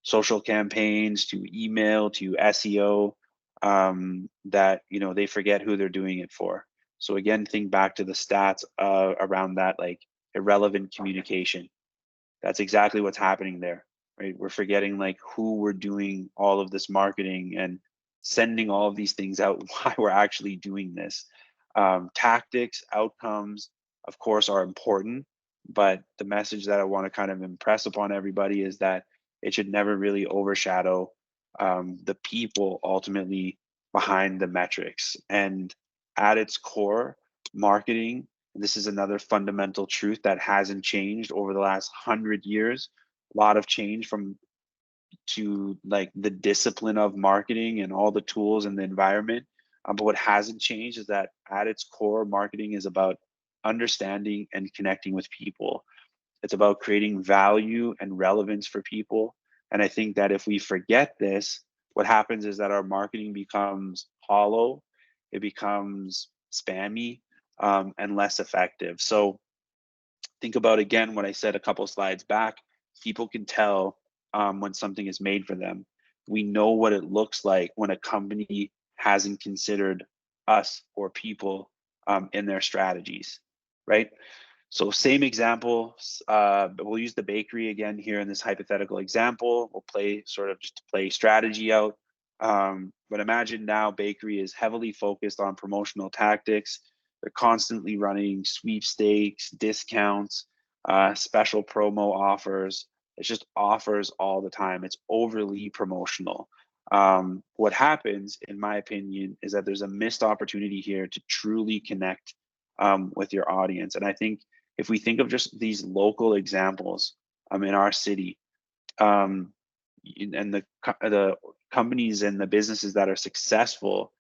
social campaigns to email to SEO, that they forget who they're doing it for. So again, think back to the stats around that, like irrelevant communication. That's exactly what's happening there, right? We're forgetting like who we're doing all of this marketing and sending all of these things out, why we're actually doing this. Tactics, outcomes, of course, are important, but the message that I want to kind of impress upon everybody is that it should never really overshadow the people ultimately behind the metrics. And at its core, marketing, this is another fundamental truth that hasn't changed over the last 100 years. A lot of change from to like the discipline of marketing and all the tools and the environment. But what hasn't changed is that at its core, marketing is about understanding and connecting with people. It's about creating value and relevance for people. And I think that if we forget this, what happens is that our marketing becomes hollow, it becomes spammy, and less effective. So think about again what I said a couple slides back. People can tell when something is made for them. We know what it looks like when a company hasn't considered us or people in their strategies, right? So same example, but we'll use the bakery again here in this hypothetical example. We'll play sort of just to play strategy out. But imagine now bakery is heavily focused on promotional tactics. They're constantly running sweepstakes, discounts, special promo offers. It's just offers all the time. It's overly promotional. What happens, in my opinion, is that there's a missed opportunity here to truly connect with your audience. And I think if we think of just these local examples in our city, and the companies and the businesses that are successful,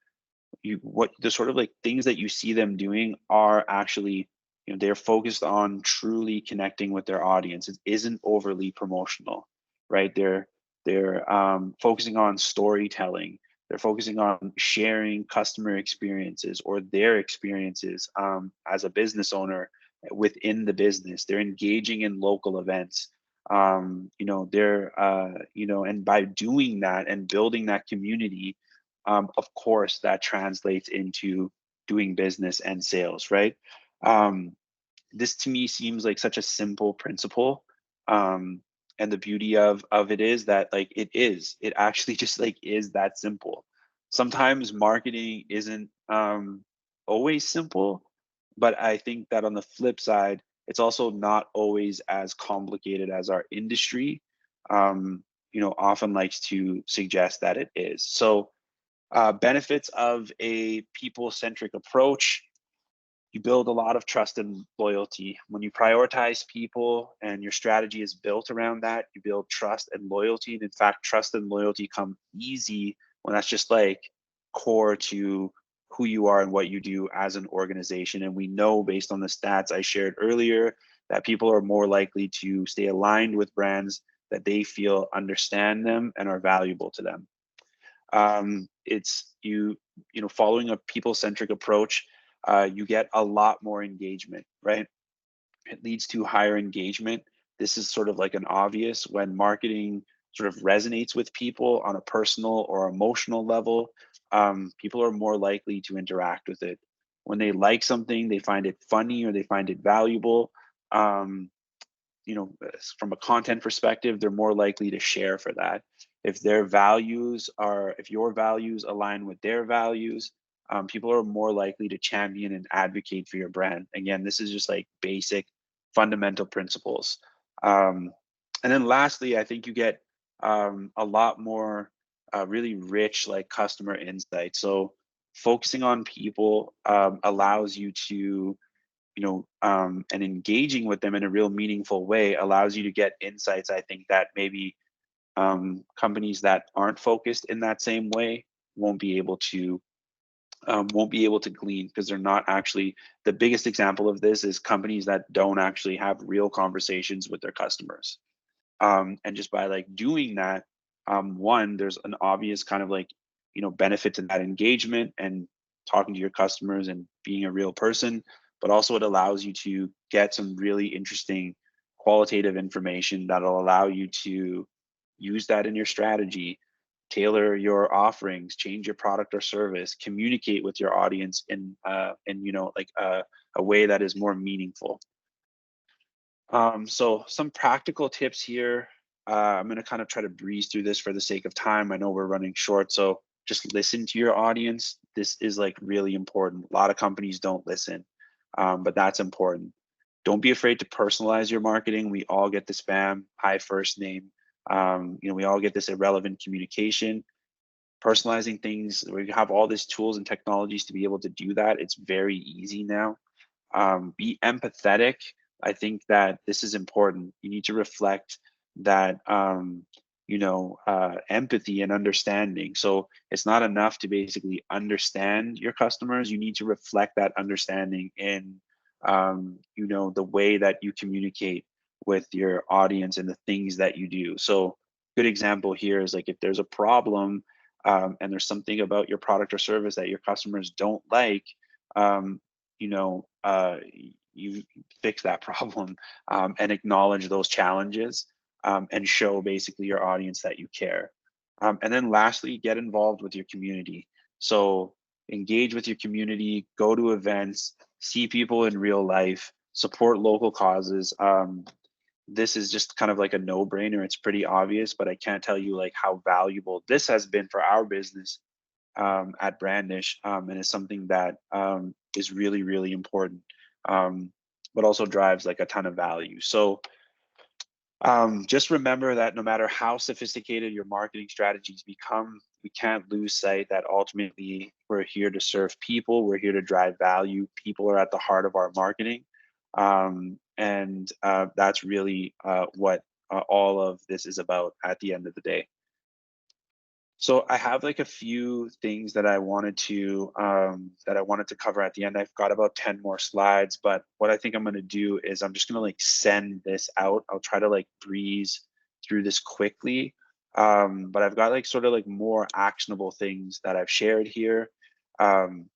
what the sort of like things that you see them doing are actually, they're focused on truly connecting with their audience. It isn't overly promotional, right? They're focusing on storytelling. They're focusing on sharing customer experiences or their experiences as a business owner within the business. They're engaging in local events. And by doing that and building that community, of course, that translates into doing business and sales, right? This to me seems like such a simple principle. And the beauty of it is that like it actually just like is that simple. Sometimes marketing isn't always simple, but I think that on the flip side, it's also not always as complicated as our industry often likes to suggest that it is. So benefits of a people-centric approach: you build a lot of trust and loyalty. When you prioritize people and your strategy is built around that, you build trust and loyalty. And in fact, trust and loyalty come easy when that's just like core to who you are and what you do as an organization. And we know based on the stats I shared earlier that people are more likely to stay aligned with brands that they feel understand them and are valuable to them. It's following a people-centric approach, you get a lot more engagement, right? It leads to higher engagement. This is sort of like an obvious when marketing sort of resonates with people on a personal or emotional level. People are more likely to interact with it. When they like something, they find it funny or they find it valuable. From a content perspective, they're more likely to share for that. If your values align with their values, people are more likely to champion and advocate for your brand. Again, this is just like basic fundamental principles. And then lastly, I think you get a lot more really rich like customer insight. So focusing on people allows you to, and engaging with them in a real meaningful way allows you to get insights, I think, that maybe companies that aren't focused in that same way won't be able to glean, because they're not actually. The biggest example of this is companies that don't actually have real conversations with their customers. And just by like doing that, one, there's an obvious kind of like, benefit to that engagement and talking to your customers and being a real person, but also it allows you to get some really interesting qualitative information that'll allow you to use that in your strategy, tailor your offerings, change your product or service, communicate with your audience in like a way that is more meaningful. So some practical tips here. I'm going to kind of try to breeze through this for the sake of time. I know we're running short, so just listen to your audience. This is like really important. A lot of companies don't listen, but that's important. Don't be afraid to personalize your marketing. We all get the spam, hi first name. We all get this irrelevant communication. Personalizing things, we have all these tools and technologies to be able to do that. It's very easy now. Be empathetic. I think that this is important. You need to reflect that, empathy and understanding. So it's not enough to basically understand your customers. You need to reflect that understanding in, the way that you communicate with your audience and the things that you do. So good example here is like if there's a problem and there's something about your product or service that your customers don't like, you fix that problem and acknowledge those challenges and show basically your audience that you care. And then lastly, get involved with your community. So engage with your community, go to events, see people in real life, support local causes. This is just kind of like a no-brainer. It's pretty obvious, but I can't tell you like how valuable this has been for our business at Brandish, and it's something that is really, really important, but also drives like a ton of value. So just remember that no matter how sophisticated your marketing strategies become, we can't lose sight that ultimately we're here to serve people. We're here to drive value. People are at the heart of our marketing. And that's really what all of this is about at the end of the day. So I have like a few things that I wanted to cover at the end. I've got about 10 more slides, but what I think I'm going to do is I'm just going to like send this out. I'll try to like breeze through this quickly. But I've got like sort of like more actionable things that I've shared here. And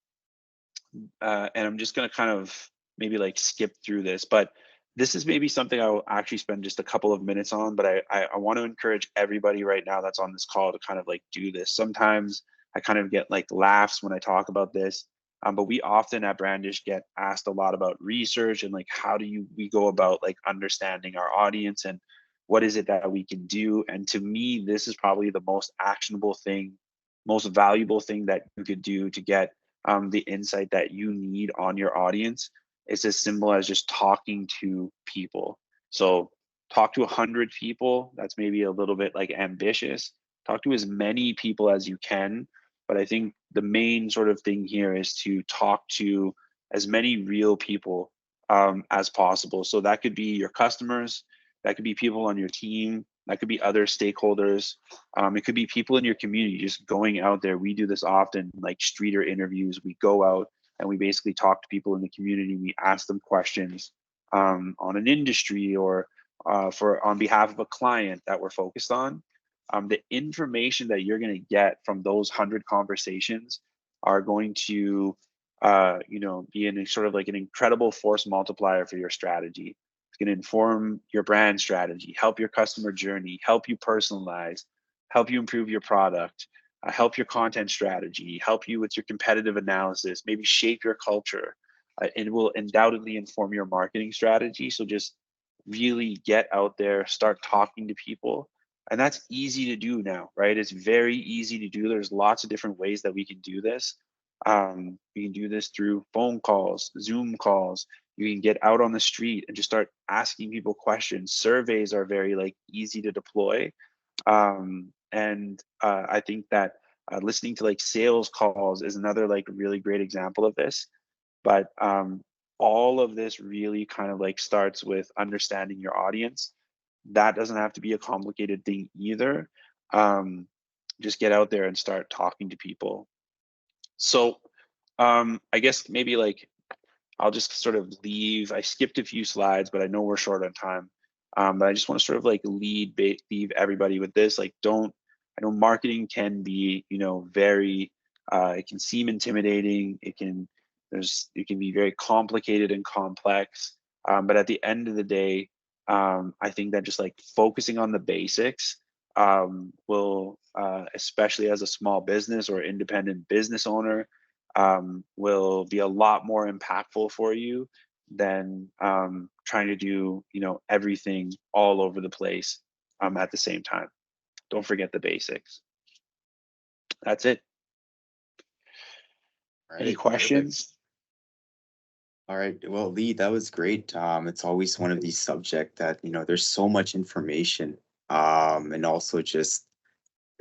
I'm just going to kind of maybe like skip through this, but this is maybe something I will actually spend just a couple of minutes on, but I want to encourage everybody right now that's on this call to kind of like do this. Sometimes I kind of get like laughs when I talk about this, but we often at Brandish get asked a lot about research and like how do we go about like understanding our audience and what is it that we can do. And to me, this is probably the most actionable thing, most valuable thing that you could do to get the insight that you need on your audience. It's as simple as just talking to people. So talk to 100 people. That's maybe a little bit like ambitious. Talk to as many people as you can. But I think the main sort of thing here is to talk to as many real people as possible. So that could be your customers, that could be people on your team, that could be other stakeholders. It could be people in your community, just going out there. We do this often, like streeter interviews. We go out and we basically talk to people in the community. We ask them questions on an industry or on behalf of a client that we're focused on. The information that you're going to get from those 100 conversations are going to, be in sort of like an incredible force multiplier for your strategy. It's going to inform your brand strategy, help your customer journey, help you personalize, help you improve your product, help your content strategy, help you with your competitive analysis, maybe shape your culture. It will undoubtedly inform your marketing strategy. So just really get out there, start talking to people. And that's easy to do now, right? It's very easy to do. There's lots of different ways that we can do this. You can do this through phone calls, Zoom calls. You can get out on the street and just start asking people questions. Surveys are very like easy to deploy. And I think that listening to like sales calls is another like really great example of this. But all of this really kind of like starts with understanding your audience. That doesn't have to be a complicated thing either. Just get out there and start talking to people. So I guess maybe like I'll just sort of leave. I skipped a few slides, but I know we're short on time. But I just want to sort of like leave everybody with this. Like, I know marketing can be, very, it can seem intimidating. It can be very complicated and complex. But at the end of the day, I think that just like focusing on the basics will, especially as a small business or independent business owner, will be a lot more impactful for you than trying to do everything all over the place at the same time. Don't forget the basics. That's it. Any questions? Perfect. All right. Well, Lee, that was great. It's always one of these subjects that, there's so much information. And also just,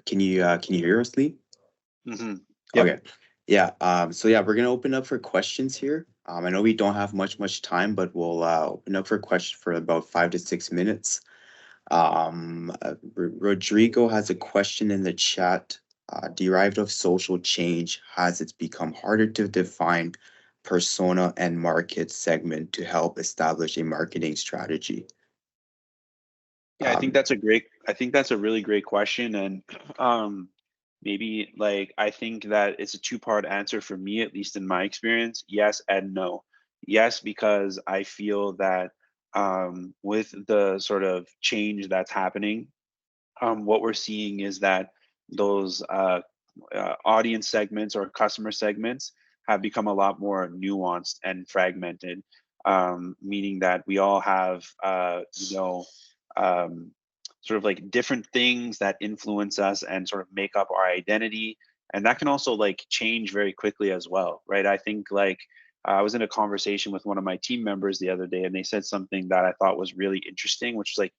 can you hear us, Lee? Mm-hmm. Yep. Okay. Yeah. So yeah, we're gonna open up for questions here. I know we don't have much time, but we'll open up for questions for about 5 to 6 minutes. Rodrigo has a question in the chat. Derived of social change, has it become harder to define persona and market segment to help establish a marketing strategy? Yeah, I think that's a really great question. And maybe like I think that it's a two-part answer for me, at least in my experience. Yes and no. Yes, because I feel that with the sort of change that's happening, what we're seeing is that those audience segments or customer segments have become a lot more nuanced and fragmented, meaning that we all have, um, sort of like different things that influence us and sort of make up our identity. And that can also like change very quickly as well, right? I think like I was in a conversation with one of my team members the other day, and they said something that I thought was really interesting, which is like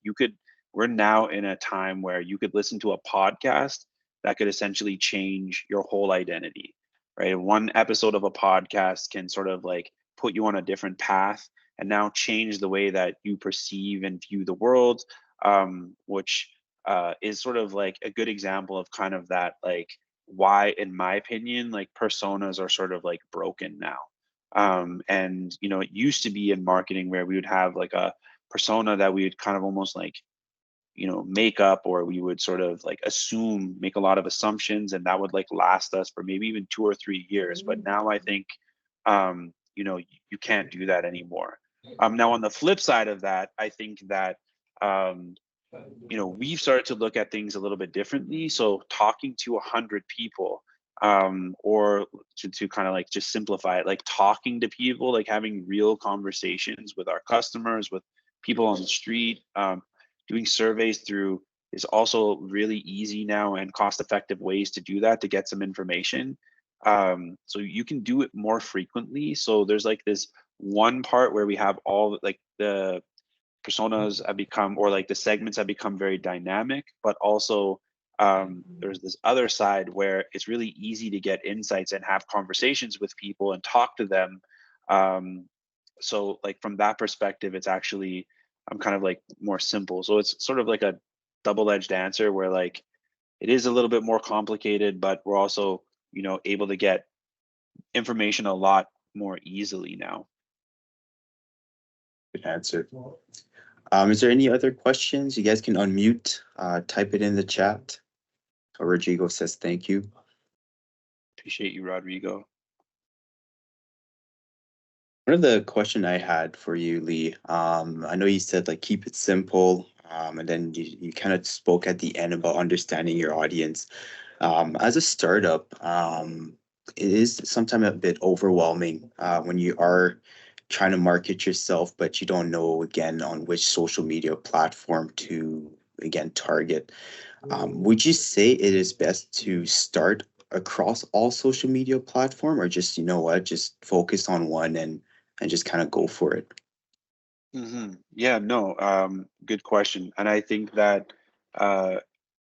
we're now in a time where you could listen to a podcast that could essentially change your whole identity, right? One episode of a podcast can sort of like put you on a different path and now change the way that you perceive and view the world, which is sort of like a good example of kind of that, like why, in my opinion, like personas are sort of like broken now. And it used to be in marketing where we would have like a persona that we would kind of almost like make up, or we would sort of like make a lot of assumptions, and that would like last us for maybe even 2 or 3 years. But now I think you can't do that anymore. Now on the flip side of that, I think that we've started to look at things a little bit differently. So talking to 100 people, or to kind of like just simplify it, like talking to people, like having real conversations with our customers, with people on the street, doing surveys through is also really easy now and cost effective ways to do that, to get some information. So you can do it more frequently. So there's like this one part where we have all like the personas have become, or like the segments have become very dynamic, but also there's this other side where it's really easy to get insights and have conversations with people and talk to them. So like from that perspective, it's actually, I'm kind of like more simple. So it's sort of like a double-edged answer where like it is a little bit more complicated, but we're also, able to get information a lot more easily now. Good answer. Is there any other questions? You guys can unmute, type it in the chat. Rodrigo says thank you. Appreciate you, Rodrigo. One of the question I had for you, Lee, I know you said like keep it simple, and then you kind of spoke at the end about understanding your audience. As a startup, it is sometimes a bit overwhelming when you are trying to market yourself, but you don't know again on which social media platform to again target. Would you say it is best to start across all social media platform, or just, you know what, just focus on one and just kind of go for it? Yeah, no, good question. And I think that uh,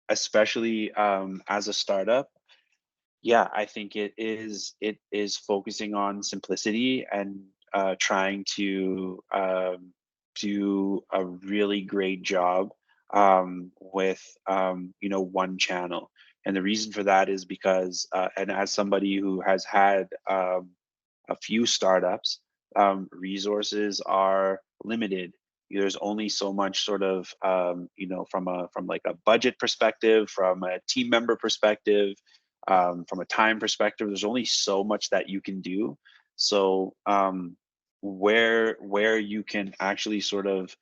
especially as a startup, yeah, I think it is focusing on simplicity and trying to do a really great job with one channel. And the reason for that is because and as somebody who has had a few startups, resources are limited. There's only so much sort of from like a budget perspective, from a team member perspective, from a time perspective. There's only so much that you can do. So where you can actually sort of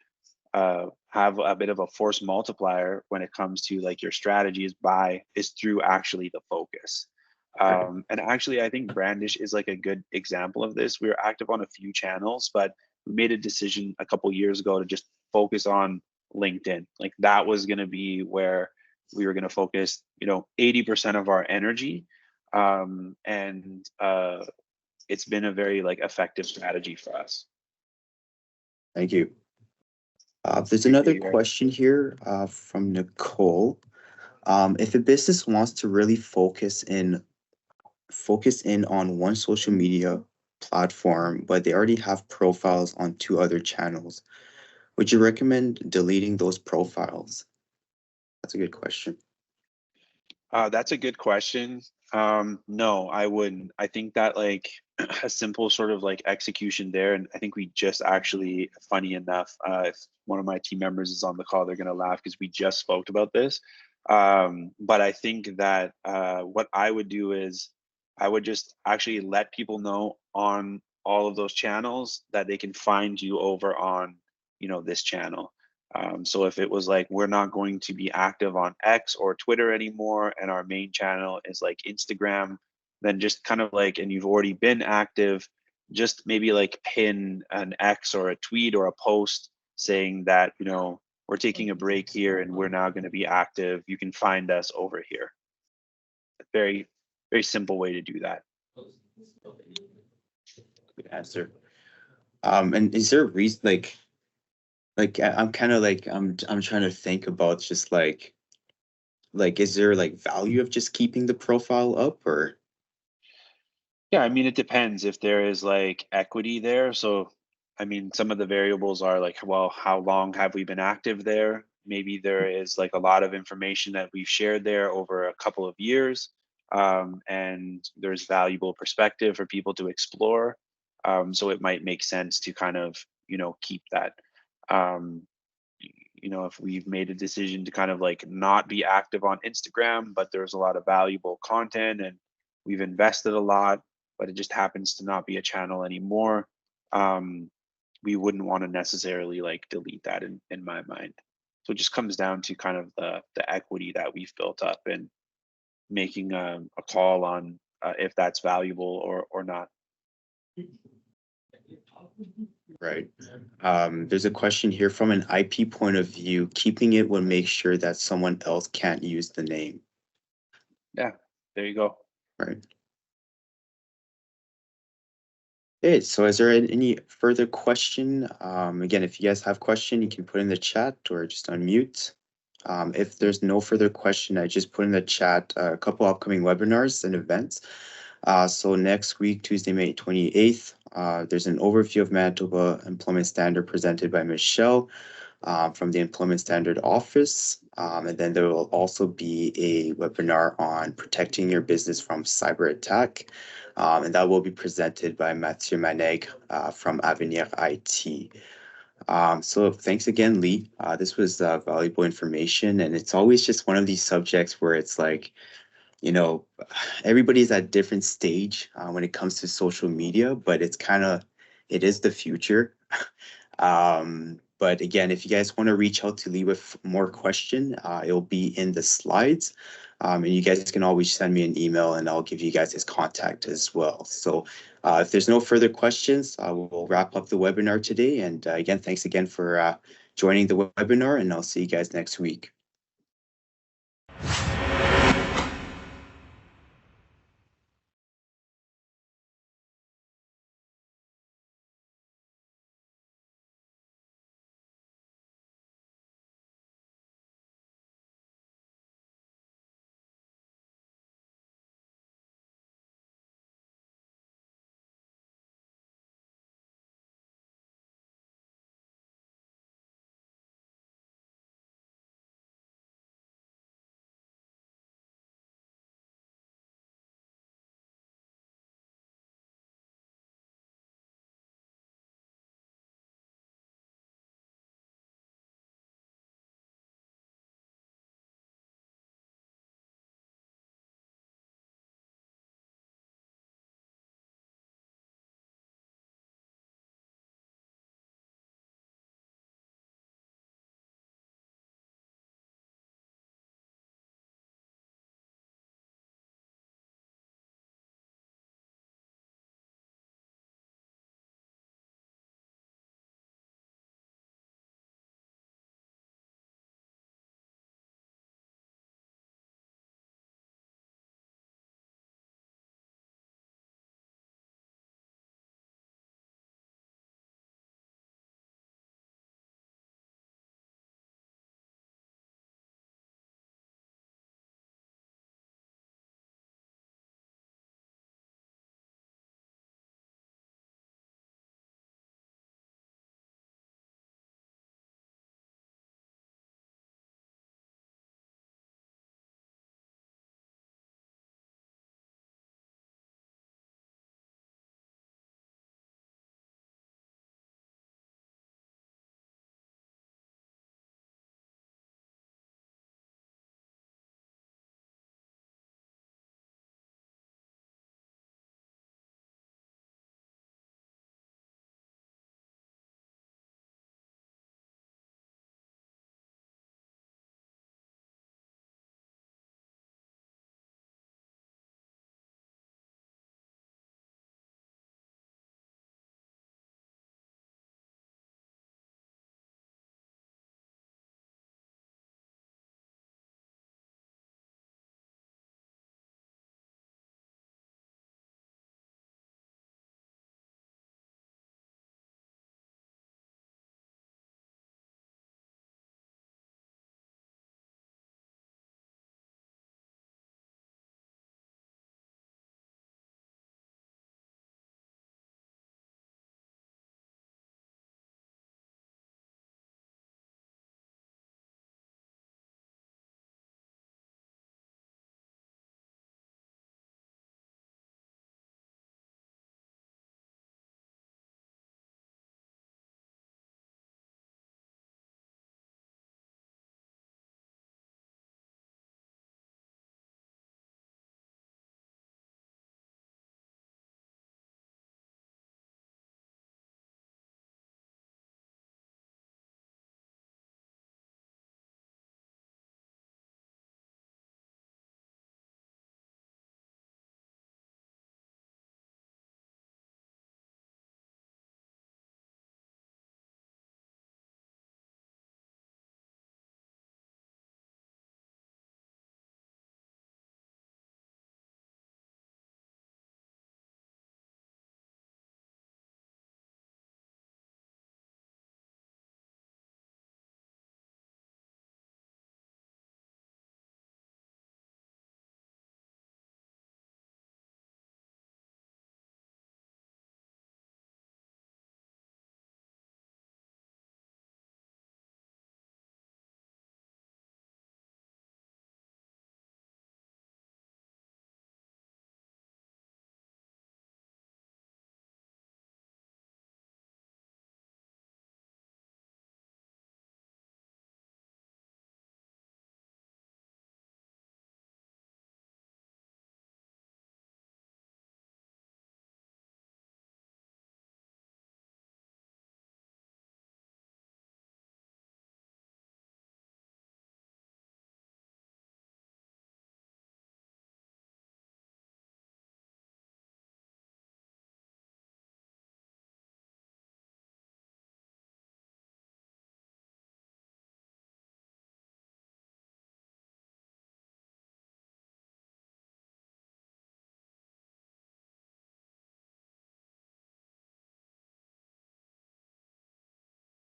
have a bit of a force multiplier when it comes to like your strategies is through actually the focus. And actually, I think Brandish is like a good example of this. We were active on a few channels, but we made a decision a couple years ago to just focus on LinkedIn. Like that was going to be where we were going to focus, 80% of our energy. And it's been a very like effective strategy for us. Thank you. There's another question here from Nicole. If a business wants to really focus in on one social media platform, but they already have profiles on two other channels, would you recommend deleting those profiles? That's a good question. That's a good question. No, I wouldn't. I think that like a simple sort of like execution there, and I think we just actually, funny enough, if one of my team members is on the call, they're gonna laugh because we just spoke about this. But I think that what I would do is I would just actually let people know on all of those channels that they can find you over on, this channel. So if it was like, we're not going to be active on X or Twitter anymore, and our main channel is like Instagram, then just kind of like, and you've already been active, just maybe like pin an X or a tweet or a post saying that, we're taking a break here and we're now going to be active. You can find us over here. A very, very simple way to do that. Good answer. And is there a reason, I'm kind of like I'm trying to think about just like is there like value of just keeping the profile up, or? Yeah, I mean, it depends if there is like equity there. So, I mean, some of the variables are like, well, how long have we been active there? Maybe there is like a lot of information that we've shared there over a couple of years, and there's valuable perspective for people to explore. So it might make sense to kind of, keep that. Um, if we've made a decision to kind of like not be active on Instagram, but there's a lot of valuable content and we've invested a lot, but it just happens to not be a channel anymore. We wouldn't want to necessarily like delete that in my mind. So it just comes down to kind of the equity that we've built up and making a call on if that's valuable or not. Right. There's a question here from an IP point of view. Keeping it would make sure that someone else can't use the name. Yeah, there you go. Right. Okay, so is there any further question? Again, if you guys have question, you can put in the chat or just unmute. If there's no further question, I just put in the chat a couple upcoming webinars and events. So next week, Tuesday, May 28th, there's an overview of Manitoba Employment Standard presented by Michelle from the Employment Standard Office. And then there will also be a webinar on protecting your business from cyber attack. And that will be presented by Mathieu Maneg from Avenir IT. So thanks again, Lee. This was valuable information. And it's always just one of these subjects where it's like, everybody's at different stage when it comes to social media, but it is the future. But again, if you guys want to reach out to Lee with more question, it'll be in the slides. And you guys can always send me an email and I'll give you guys his contact as well. So if there's no further questions, we'll wrap up the webinar today. And again, thanks again for joining the webinar, and I'll see you guys next week.